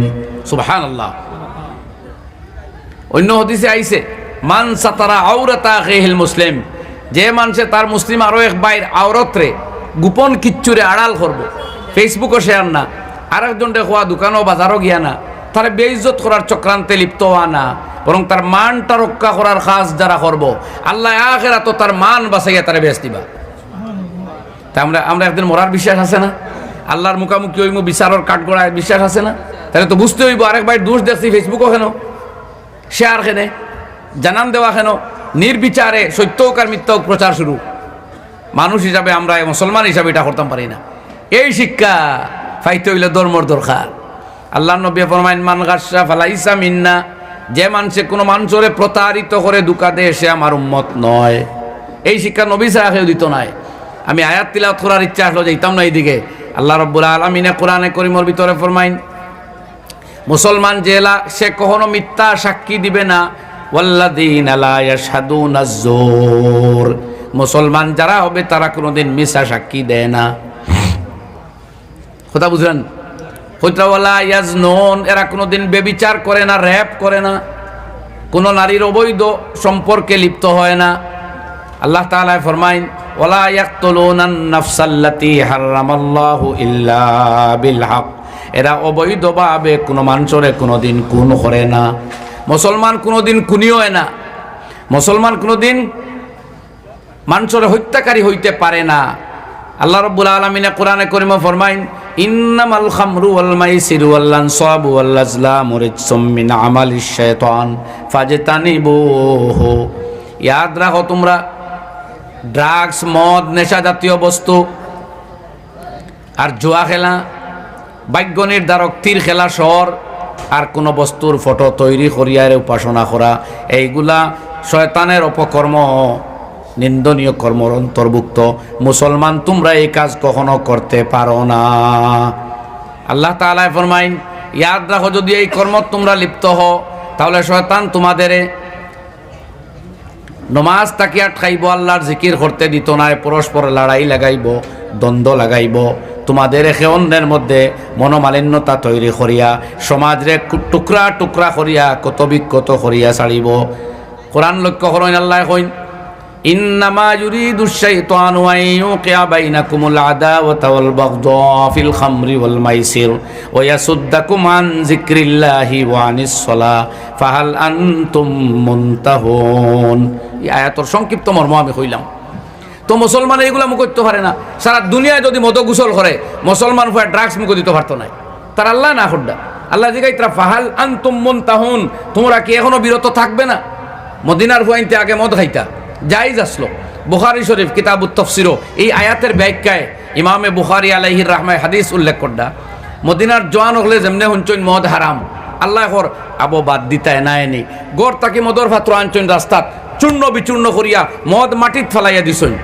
সুবহানাল্লাহ। অন্য হাদিসে আইছে, মান সাতারা আওরাতা আখিহিল মুসলিম। যে মানুষে তার মুসলিম আরো এক ভাইয়ের আওরতরে গোপন কিচ্ছুরে আড়াল করব, ফেসবুকও শেয়ার না, আরেকজনকে খোয়া দোকানও বাজারও গিয়া না, তার বেইজ্জত করার চক্রান্তে লিপ্ত হওয়া না, বরং তার মানটা রক্ষা করার কাজ যারা করব, আল্লাহ আখিরাত তো তার মান বাঁচাইয়া তারা বেচ দিবা। তা আমরা একদিন মরার বিশ্বাস আছে না? আল্লাহর মুখামুখি হইমু, বিচারের কাঠগড়ায় বিশ্বাস আছে না? তাহলে তো বুঝতে হইব আরেক ভাই দোষ দেখছি ফেসবুকও কেন, শেয়ার কেনে, জানান দেওয়া কেন, নির্বিচারে সত্য হোক আর মিথ্যা হোক প্রচার শুরু। মানুষ হিসাবে আমরা, মুসলমান হিসাবে এটা করতাম পারি না। এই শিক্ষা পাইতে হইলে ধর্মর দরকার। আল্লাহ নবী ফরমাইন, মান গাসসা ফালাইসা মিন্না। যে মানুষে কোনো মানুষরে প্রতারিত করে দুকা দেয় সে আমার উম্মত নয়। এই শিক্ষা নবী ছাড়া কেউ দিত নাই। আমি আয়াত তিলাওয়াত করার ইচ্ছা আসলো, যাইতাম না এইদিকে। আল্লাহ রাব্বুল আলামিনে কোরআনে করিমের ভিতরে ফরমাইন, মুসলমান জেলা সে কখনো মিথ্যা সাক্ষী দিবে না। ওয়াল্লাযীনা লা ইয়াশহাদুনা আয-যুর। মুসলমান যারা হবে তারা কোনোদিন মিথ্যা সাক্ষী দেয় না। কথা বুঝলেন? ওয়ালা ইয়াজনুন, এরা কোনোদিন বেবিচার করে না, র‍্যাপ করে না, কোনো নারীর অবৈধ সম্পর্কে লিপ্ত হয় না। আল্লাহ তাআলা ফরমাইন, ওয়ালা ইয়াকতুলুনান নাফসাল্লাতী হারামাল্লাহু ইল্লা বিল হক। এরা অবৈধভাবে কোনো মানুষরে কোনোদিন খুন করে না। মুসলমান কোনোদিন খুনিও হয় না। মুসলমান কোনোদিন মানুষরে হত্যাকারী হইতে পারে না। আল্লাহ রাব্বুল আলামিনে কোরআনে কারীমে ফরমাইন, ইন্নামাল খামরু ওয়াল মাইসিরু ওয়াল আনসাবু ওয়াল আজলামু রিজসুম মিন আমালিশ শাইতান ফাজতানিবুহু। ইয়াদ রাখো তোমরা, ড্রাগস, মদ, নেশা জাতীয় বস্তু আর জুয়া খেলা, ভাগ্য নির্ধারক তীর খেলা শহর, আর কোনো বস্তুর ফটো তৈরি করিয়ারে উপাসনা করা, এইগুলা শয়তানের অপকর্ম, নিন্দনীয় কর্মর অন্তর্ভুক্ত। মুসলমান তোমরা এই কাজ কখনো করতে পারো না। আল্লাহ তাআলা ফরমাইন, ইয়াদ রাখো যদি এই কর্ম তোমরা লিপ্ত হও তাহলে শয়তান তোমাদের নমাজ তাকিয়া খাইব, আল্লাহর জিকির করতে দিত না, পরস্পর লড়াই লাগাইব, দ্বন্দ্ব লাগাইব, তোমাদের একে অন্যের মধ্যে মনোমালিন্যতা তৈরি করিয়া সমাজরে টুকরা টুকরা করিয়া কত বিক্ষত করিয়া ছাড়িব। কোরআন লক্ষ্য করেন, আল্লাহ কইন, ইন্নামা ইউরিদুশ শাইতানু আন ইউকিয়া বাইনাকুমুল আদাওয়াতা ওয়াল বাগদা ফিল খামরি ওয়াল মাইসির ওয়া ইয়াসুদ্দাকুম আন যিকরিল্লাহি ওয়া আনিস সালাহ ফাহাল আনতুম মুনতাহুন। এই আয়াতের সংক্ষিপ্ত মর্ম আমি কইলাম। তো মুসলমান এইগুলা মুখ করতে পারে না। সারা দুনিয়ায় যদি মদ গোসল করে মুসলমান হয়ে ড্রাগস মুখ দিতে পারতো না। তার আল্লাহ না করডা, আল্লাহ জিগাইতরা ফাহাল আনতুম মুনতাহুন, তোমরা কি এখনো বিরত থাকবে না? মদিনার হুয়াইনতে আগে মদ খাইতা, জায়েজ আসলো। বুখারী শরীফ কিতাবুত তাফসিরও এই আয়াতের ব্যাখ্যায় ইমামে বুখারী আলাইহির রাহমায় হাদিস উল্লেখ করডা, মদিনার জওয়ান হলে যেমনে হুনচইন মদ হারাম, আল্লাহ হর আবো বাদ দিতায় না এনি গড় তাকে মদর পাত্র আনচইন রাস্তাত চূর্ণ বিচূর্ণ করিয়া মদ মাটিত ফেলাইয়া দিছইন।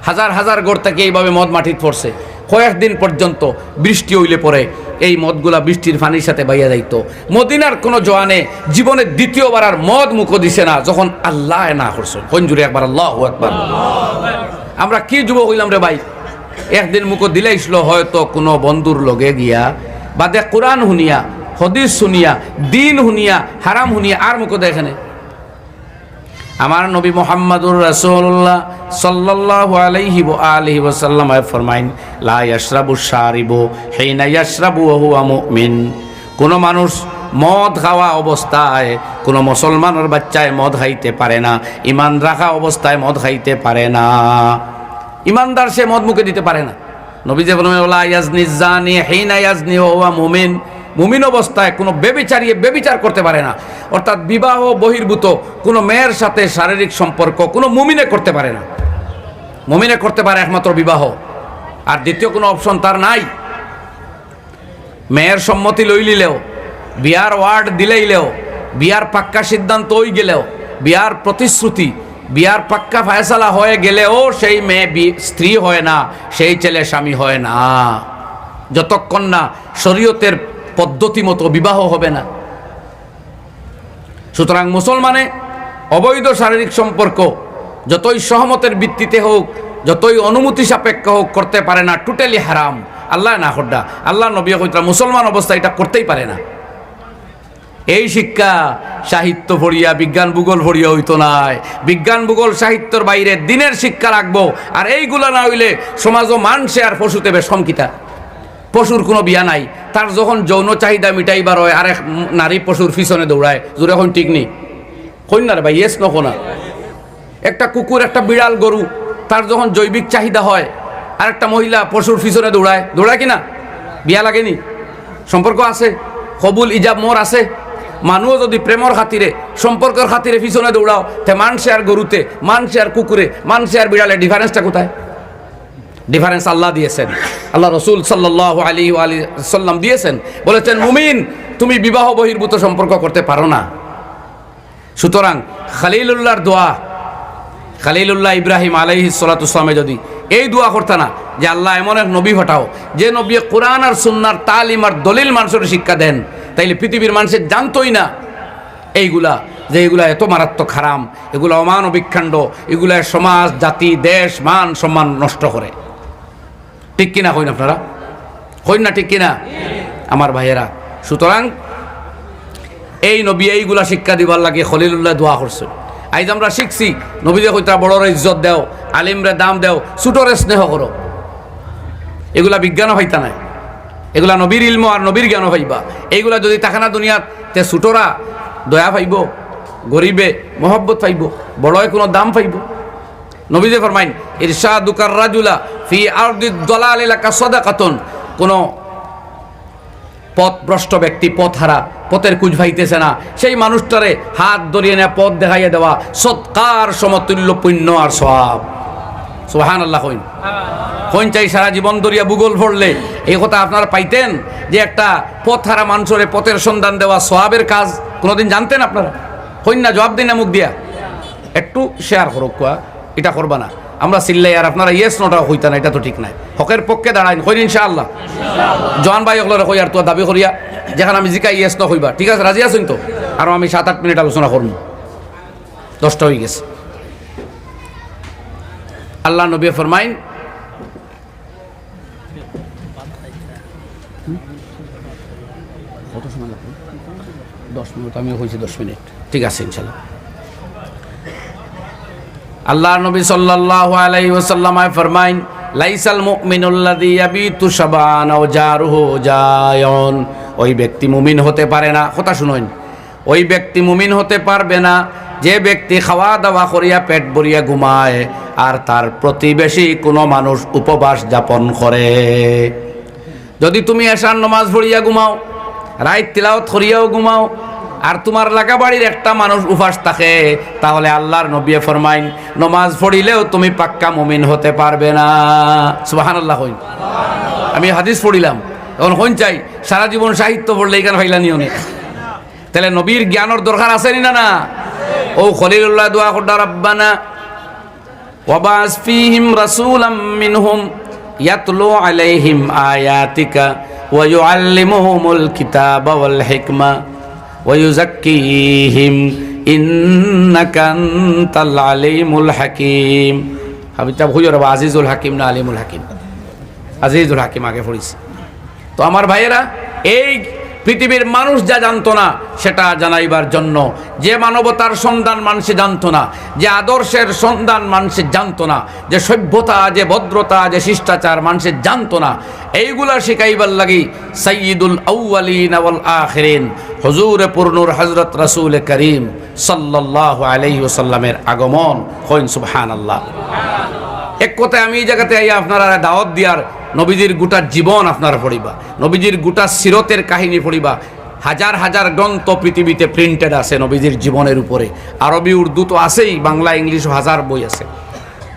হাজার হাজার গড় তাকে এইভাবে মদ মাটিত পড়ছে। কয়েকদিন পর্যন্ত বৃষ্টি হইলে পরে এই মদগুলা বৃষ্টির পানির সাথে বাইয়া যাইতো। মদিনার কোনো জওয়ানে জীবনের দ্বিতীয়বার আর মদ মুখো দিছে না যখন আল্লাহ না করছেন। হঞ্জুরে একবার আল্লাহু আকবার। আমরা কি যুবক হইলাম রে ভাই, একদিন মুখো দিলাইছিল হয়তো কোনো বন্ধুর লগে গিয়া বাদে কোরআন শুনিয়া হদিস শুনিয়া, দিন শুনিয়া, হারাম শুনিয়া আর মুখ দেখেনে। আমার নবী মুহাম্মদুর রাসূলুল্লাহ সাল্লাল্লাহু আলাইহি ওয়া আলিহি ওয়াসাল্লাম ফরমাইন, লা ইয়াশরাবু শারিবু হিনা ইয়াশরাবু ওয়া হুয়া মুমিন। কোন মানুষ মদ খাওয়া অবস্থায়, কোন মুসলমানের বাচ্চায় মদ খাইতে পারে না, ইমান রাখা অবস্থায় মদ খাইতে পারে না। ইমানদার সে মদ মুখে দিতে পারে না। নবী যে বলেন, লা ইয়াজনি জানি হিনা ইয়াজনি ওয়া হুয়া মুমিন। মুমিন অবস্থায় কোনো বেবিচারিয়ে বেবিচার করতে পারে না। অর্থাৎ বিবাহ বহির্ভূত কোনো মেয়ের সাথে শারীরিক সম্পর্ক কোনো মুমিনে করতে পারে না। মুমিনে করতে পারে একমাত্র বিবাহ, আর দ্বিতীয় কোনো অপশন তার নাই। মেয়ের সম্মতি লইলিলেও, বিয়ার ওয়ার্ড দিলেইলেও, বিয়ার পাক্কা সিদ্ধান্ত হয়ে গেলেও, বিয়ার প্রতিশ্রুতি, বিয়ার পাক্কা ফয়সালা হয়ে গেলেও সেই মেয়ে স্ত্রী হয় না, সেই ছেলে স্বামী হয় না, যতক্ষণ না শরীয়তের পদ্ধতি মতো বিবাহ হবে না। সুতরাং মুসলমানে অবৈধ শারীরিক সম্পর্ক যতই সহমতের ভিত্তিতে হোক, যতই অনুমতি সাপেক্ষ হোক করতে পারে না, টোটালি হারাম। আল্লাহ না হড্ডা, আল্লাহ নবী কইতরা মুসলমান অবস্থা এটা করতেই পারে না। এই শিক্ষা সাহিত্য পড়িয়া, বিজ্ঞান ভূগোল পড়িয়া হইতো নাই। বিজ্ঞান ভূগোল সাহিত্যর বাইরে দিনের শিক্ষা রাখবো, আর এইগুলা না হইলে সমাজও মানছে আর পশুতে বেশ কমকিতা। পশুর কোনো বিয়া নাই, তার যখন যৌন চাহিদা মিটাইবার হয় আরেক নারী পশুর পিছনে দৌড়ায়, জোরে এখন ঠিক নেই কন্যার ভাই, ইয়েস নকোনা। একটা কুকুর, একটা বিড়াল, গরু, তার যখন জৈবিক চাহিদা হয় আরেকটা মহিলা পশুর পিছনে দৌড়ায়, দৌড়ায় কিনা? বিয়া লাগেনি? সম্পর্ক আছে, কবুল ইজাব মোর আছে। মানুষ যদি প্রেমর খাতিরে, সম্পর্কের খাতিরে পিছনে দৌড়াও, তে মানসে আর গরুতে, মানসে আর কুকুরে, মানসে আর বিড়ালে ডিফারেন্সটা কোথায়? ডিফারেন্স আল্লাহ দিয়েছেন, আল্লাহ রসুল সাল্লাল্লাহু আলাইহি ওয়া সাল্লাম দিয়েছেন। বলেছেন, মুমিন তুমি বিবাহ বহির্ভূত সম্পর্ক করতে পারো না। সুতরাং খলিলুল্লাহর দোয়া, খলিলুল্লাহ ইব্রাহিম আলাইহিস সালাতু ওয়াসসালামে যদি এই দোয়া করতে না যে আল্লাহ এমন এক নবী হটাও যে নবী কোরআন আর সুন্নাহর তালিম আর দলিল মানুষের শিক্ষা দেন, তাইলে পৃথিবীর মানুষের জানতোই না এইগুলা, যে এগুলা এত মারাত্মক হারাম, এগুলা অমানবিক কাণ্ড, এগুলা সমাজ, জাতি, দেশ, মান সম্মান নষ্ট করে। ঠিক কিনা কইন আপনারা? কইন না ঠিক কিনা আমার ভাইয়েরা? সুতরাং এই নবী এইগুলা শিক্ষা দিবার লাগে খলিলুল্লাহ দোয়া করছে। আজ আমরা শিখছি নবীদের কইতা বড়রে ইজ্জত দেও, আলিমরে দাম দেও, ছোটরে স্নেহ করো। এগুলা বিজ্ঞানও হইতা নাই, এগুলা নবীর ইলম আর নবীর জ্ঞানও পাইবা। এইগুলা যদি থাকে না দুনিয়াত, তে ছোটরা দয়া পাইব, গরিবে মহব্বত পাইব, বড়য় কোনো দাম পাইব। নবীজে ফরমাইন, ইরশাদুকার রাজুলা ফি আরদি দালালিলা কাসাদাকাতুন। কোন পথভ্রষ্ট ব্যক্তি, পথহারা, পথের কুজ ভাইতেছে না, সেই মানুষটারে হাত ধরিয়ে নেয়া, পথ দেখাইয়া দেওয়া সৎকার সমতুল্য পুণ্য আর সওয়াব। সুবহানাল্লাহ কইন। কোন চাই সারা জীবন ধরিয়া ভূগোল পড়লে এই কথা আপনারা পাইতেন যে একটা পথহারা মানুষের পথের সন্ধান দেওয়া সওয়াবের কাজ কোনোদিন জানতেন আপনারা? কইন না, জবাব দিন না মুখ দিয়া। একটু শেয়ার করো, এটা করবা না। আমরা চিল্লাই আর আপনারা ইয়েস নোটা হইতা না, এটা তো ঠিক নাই। হকের পক্ষে দাঁড়াইন, কইন ইনশাআল্লাহ। জওয়ান ভাই ওগুলো কই আর তো দাবি করিয়া যেখানে আমি জিকা ইয়েস ন হইবা, ঠিক আছে? রাজি আছেন তো? আর আমি 7-8 মিনিট আলোচনা করব, 10টা হয়ে গেছে। আল্লাহ নবী ফরমাইন, কত সময় লাগবে? 10 মিনিট। আমি হয়েছি 10 মিনিট, ঠিক আছে ইনশাআল্লাহ। আল্লাহ নবী সাল্লাল্লাহু আলাইহি ওয়াসাল্লাম ফরমাইন, লাইসাল মুমিনুল্লাযী ইয়াবিতু শাবান ওয়া জারুহু জায়ুন। ওই ব্যক্তি মুমিন হতে পারে না, কথা শুনুন, ওই ব্যক্তি মুমিন হতে পারবে না যে ব্যক্তি খাওয়া দাওয়া করিয়া পেট ভরিয়া ঘুমায় আর তার প্রতিবেশী কোনো মানুষ উপবাস যাপন করে। যদি তুমি এশার নামাজ পড়িয়া ঘুমাও, রাত তিলাওয়াত করিয়াও ঘুমাও, আর তোমার লাগা বাড়ির একটা মানুষ উপাস থাকে, তাহলে আল্লাহর নবী ফরমাইন, নমাজ পড়িলেও তুমি পাক্কা মুমিন হতে পারবে না। সুবহানাল্লাহ কইন। আমি হাদিস পড়িলাম, এখন কোন চাই সারা জীবন সাহিত্য পড়লে এখানে ফাইলানি অনেক। তাহলে নবীর জ্ঞানের দরকার আছে না? না। ও খলিলুল্লাহ দোয়া করদা, রাব্বানা ওয়াবাস ফীহিম রাসূলাম মিনহুম ইয়াতলু আলাইহিম আয়াতিকা ওয়া ইউআল্লিমুহুমুল কিতাবা ওয়াল হিকমা ওয়া ইউযাক্কিহিম ইন্নাকা আনতাল আলিমুল হাকীম। হাবিতা ভুইর আজিজুল হাকীম না আলিমুল হাকীম? আজিজুল হাকীম আগে পড়িছি। তো আমার ভাইয়েরা, এই পৃথিবীর মানুষ যা জানতো না সেটা জানাইবার জন্য, যে মানবতার সন্ধান মানুষে জানতো না, যে আদর্শের সন্ধান মানুষে জানতো না, যে সভ্যতা, যে ভদ্রতা, যে শিষ্টাচার মানুষে জানতো না, এইগুলা শিখাইবার লাগি সাইয়্যিদুল আউয়ালিন ওয়াল আখিরিন হুজুরে পুরনুর হযরত রাসূল করিম সাল্লাল্লাহু আলাইহি ওয়াসাল্লামের আগমন। হইন সুবহানাল্লাহ। এক কথায় আমি এই জায়গাতে আইয়া আপনারা দাওয়াত দিয়ার নবীজির গোটা জীবন আপনারা পড়িবা, নবীজির গোটা সিরতের কাহিনী পড়িবা। হাজার হাজার গ্রন্থ পৃথিবীতে প্রিন্টেড আছে নবীজির জীবনের উপরে, আরবি উর্দু তো আছেই, বাংলা ইংলিশ হাজার বই আছে।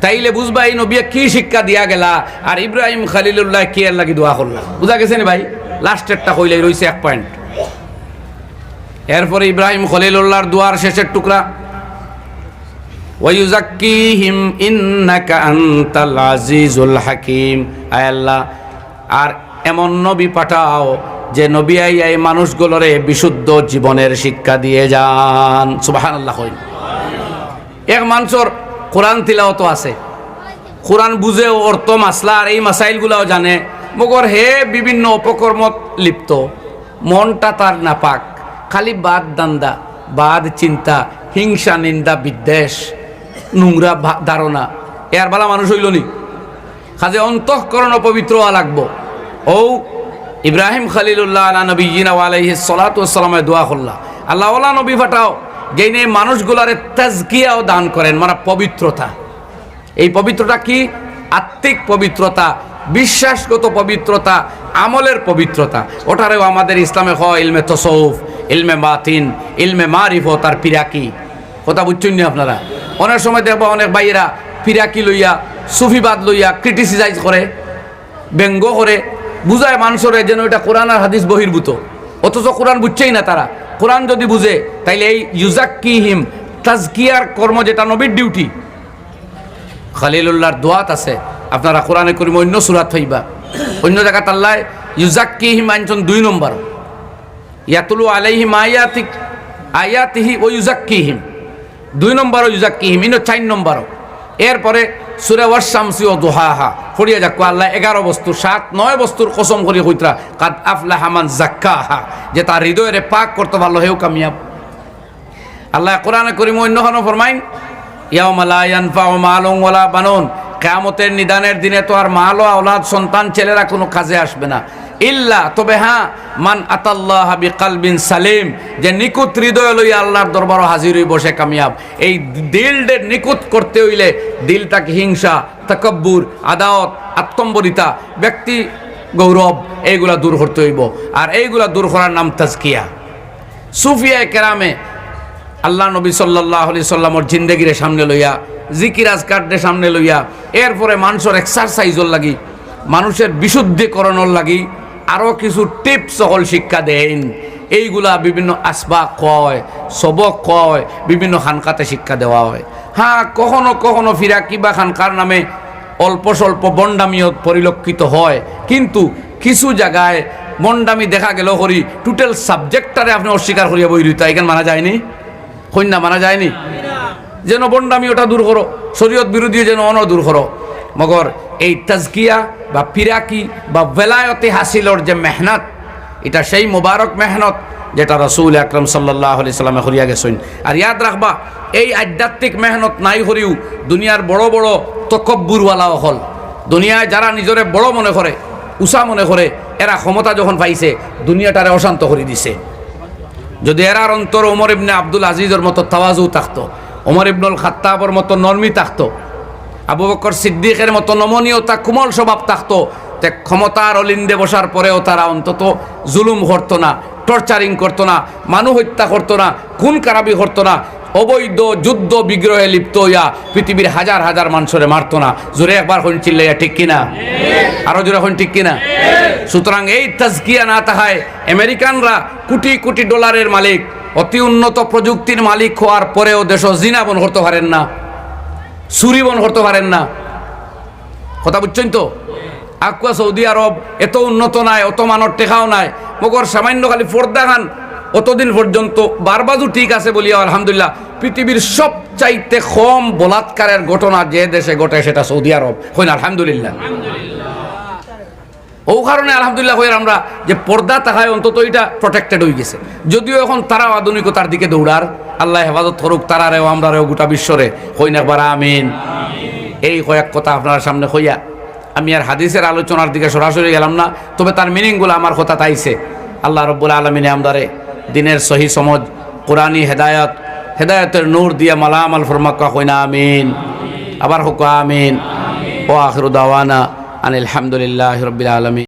তাইলে বুঝবা এই নবী কি শিক্ষা দিয়া গেলা আর ইব্রাহিম খলিলুল্লাহ কি এর লাগি দোয়া করলা। বুঝা গেছে নি ভাই? লাস্টেরটা কইলে রইছে এক পয়েন্ট। এরপরে ইব্রাহিম খলিলুল্লাহর দোয়ার শেষের টুকরা ওয়ায়ুযাক্কিহিম ইন্নাকা আনতাল আজিজুল হাকিম। আয় আল্লাহ, আর এমন নবী পাঠাও যে নবী এই মানুষগুলোরে বিশুদ্ধ জীবনের শিক্ষা দিয়ে যান। সুবহানাল্লাহ। হইন এক মানুষের কোরআন তিলাওয়াত আছে, কোরআন বুঝে অর্থ মাসলা আর এই মাসাইলগুলাও জানে, মগর হে বিভিন্ন অপকর্মত লিপ্ত, মনটা তার নাপাক, খালি বাদ দান্দা, বাদ চিন্তা, হিংসা, নিন্দা, বিদ্বেষ, নোংরা ধারণা, এর বালা মানুষ হইল নি? কাজে অন্তঃকরণ পবিত্র হওয়া লাগবো। ও ইব্রাহিম খলিলুল্লাহ আলা নবিয়িনা ওয়া আলাইহিস সালাতু ওয়াস সালামে দোয়া করলা, আল্লাহ ওয়ালা নবী ফাটাও যেই মানুষগুলারে তাজকিয়াও দান করেন, মানে পবিত্রতা। এই পবিত্রতা কি? আত্মিক পবিত্রতা, বিশ্বাসগত পবিত্রতা, আমলের পবিত্রতা। ওটারেও আমাদের ইসলামে হয় ইলমে তসৌফ, ইলমে বাতিন, ইলমে মারিফত আর পিরাকি। কথা বুঝছেন না আপনারা? অনেক সময় দেখবো অনেক ভাইয়েরা পিরাকি লইয়া, সুফিবাদ লইয়া ক্রিটিসাইজ করে, ব্যঙ্গ করে, বুঝায় মানুষের যেন এটা কোরআন আর হাদিস বহির্ভূত, অথচ কোরআন বুঝছেই না তারা। কোরআন যদি বুঝে তাইলে এই ইউজাক্কিহিম তাজকিয়ার কর্ম যেটা নবীর ডিউটি, খলিলুল্লাহর দোয়াত আছে। আপনারা কোরআনে করিম অন্য সূরাত হইবা, অন্য জায়গাত আল্লাহ ইউজাক্কিহিম আনছেন 2 নম্বর, ইয়াতুলু আলাইহিম আয়াতিহি ওয়া ইউজাক্কিহিম 2 নম্বর, ইউজাক্কিহিম ইনো 4 নম্বর। এরপরে সূরা ওয়াশ-শামসি ওয়া দুহাহা পড়িয়া যাক আল্লাহ 11 বস্তু 7-9 বস্তুর কসম করি কইতরা কাদ আফলাহা মান যাক্কাহা, যে তার হৃদয়ে পাক করতে ভালো হেও কামিয়াব। আল্লাহ কোরআনে করিম অন্যখানে ফরমাইন ইয়াউমা লা ইয়ানফাউ মালুন ওয়ালা বানুন, কিয়ামতের নিদানের দিনে তো আর মাল ও আওলাদ, সন্তান, ছেলেরা কোনো কাজে আসবে না। ইল্লা, তবে হ্যাঁ, মান আতাল্লাহ বিকালবিন সালিম, যে নিকুত হৃদয় লইয়া আল্লাহর দরবারে হাজির হই বসে কামিয়াব। এই দিলদের নিকুত করতে হইলে দিলটাকে হিংসা, তাকাব্বুর, আদাওয়াত, আত্মম্বরিতা, ব্যক্তি গৌরব এইগুলা দূর করতে হইব। আর এইগুলা দূর করার নাম তাজকিয়া। সুফিয়ায়ে কেরামে আল্লাহ নবী সাল্লাল্লাহু আলাইহি সাল্লামের জিন্দেগিরে সামনে লইয়া, জিকির আজকারদের সামনে লইয়া, এরপরে মানুষের এক্সারসাইজর লাগি, মানুষের বিশুদ্ধিকরণের লাগি আরও কিছু টিপস সকল শিক্ষা দেন। এইগুলা বিভিন্ন আসবাক কয়, সবক কয়, বিভিন্ন খানকাতে শিক্ষা দেওয়া হয়। হ্যাঁ, কখনো কখনো ফিরাকি বা খানকার নামে অল্প স্বল্প বন্ডামিও পরিলক্ষিত হয়, কিন্তু কিছু জায়গায় বন্ডামি দেখা গেল করি টোটাল সাবজেক্টটারে আপনি অস্বীকার করিয়া বই রইতা, এখানে মানা যায়নি, কন্যা মানা যায়নি। যেন বন্ডামি ওটা দূর করো, শরীয়ত বিরোধী যেন অন দূর করো। মগর এই তাজকিয়া বা ফিরাকি বা বেলায়তে হাসিলর যে মেহনত, এটা সেই মুবারক মেহনত যেটা রাসূল আকরাম সাল্লাল্লাহু আলাইহি সাল্লামে করিয়া গেছেন। আর ইয়াদ রাখবা, এই আধ্যাত্মিক মেহনত নাই করিও দুনিয়ার বড় বড় তকব্বুরওয়ালা হল, দুনিয়ায় যারা নিজরে বড় মনে করে, উষা মনে করে, এরা ক্ষমতা যখন পাইছে দুনিয়াটারে অশান্ত করে দিছে। যদি এরার অন্তর ওমর ইবনে আব্দুল আজিজের মতো তাওয়াজু থাকতো, ওমর ইবনুল খাত্তাবের মতো নরমি থাকতো, আবু বকর সিদ্দিকের মতো নমনীয়তা, কোমল স্বভাব থাকতো, তে ক্ষমতার অলিন্দে বসার পরেও তারা অন্তত জুলুম করতো না, টর্চারিং করতো না, মানুষ হত্যা করতো না, খুন খারাপি করতো না, অবৈধ যুদ্ধ বিগ্রহে লিপ্ত হইয়া পৃথিবীর হাজার হাজার মানুষরে মারতো না। জোরে একবার হইন চিল্লাইয়া ঠিক কিনা? আরো জোরে হইন ঠিক কিনা? সুতরাং এই তাজকিয়া না থাকায় আমেরিকানরা কোটি কোটি ডলারের মালিক, অতি উন্নত প্রযুক্তির মালিক হওয়ার পরেও দেশ জিনা বন করতে পারেন না, চুরি বন করতে পারেন না। কথা বুঝছেন তো? আকুয়া সৌদি আরব এত উন্নত নাই, অত মানর টেকাও নাই, মগর সামান্য খালি পর্দা খান অতদিন পর্যন্ত বারবাজু ঠিক আছে বলিয়া আলহামদুলিল্লাহ পৃথিবীর সবচাইতে কম বলাৎকারের ঘটনা যে দেশে ঘটে সেটা সৌদি আরব। হইন আলহামদুলিল্লাহ। ও কারণে আলহামদুলিল্লাহ হয়ে আমরা যে পর্দা তাহায় অন্তত এটা প্রোটেক্টেড হয়ে গেছে। যদিও এখন তারাও আধুনিকতার দিকে দৌড়ার, আল্লাহ হেফাজত করুক তারারেও আমরারেও গোটা বিশ্বরে হই না একবার আমিন। এই কয়েক কথা আপনার সামনে হইয়া আমি আর হাদিসের আলোচনার দিকে সরাসরি গেলাম না, তবে তার মিনিংগুলো আমার কথা তাইছে। আল্লাহ রব্বুল আলমিনে আমদারে দিনের সহি সমজ, কোরআনী হেদায়ত, হেদায়তের নূর দিয়া মালামাল ফরমাক্কা হই না আমিন। আবার হোক আমিন। ও আখিরু দাওয়ানা আনিল হামদুলিল্লাহি রাব্বিল আলামিন।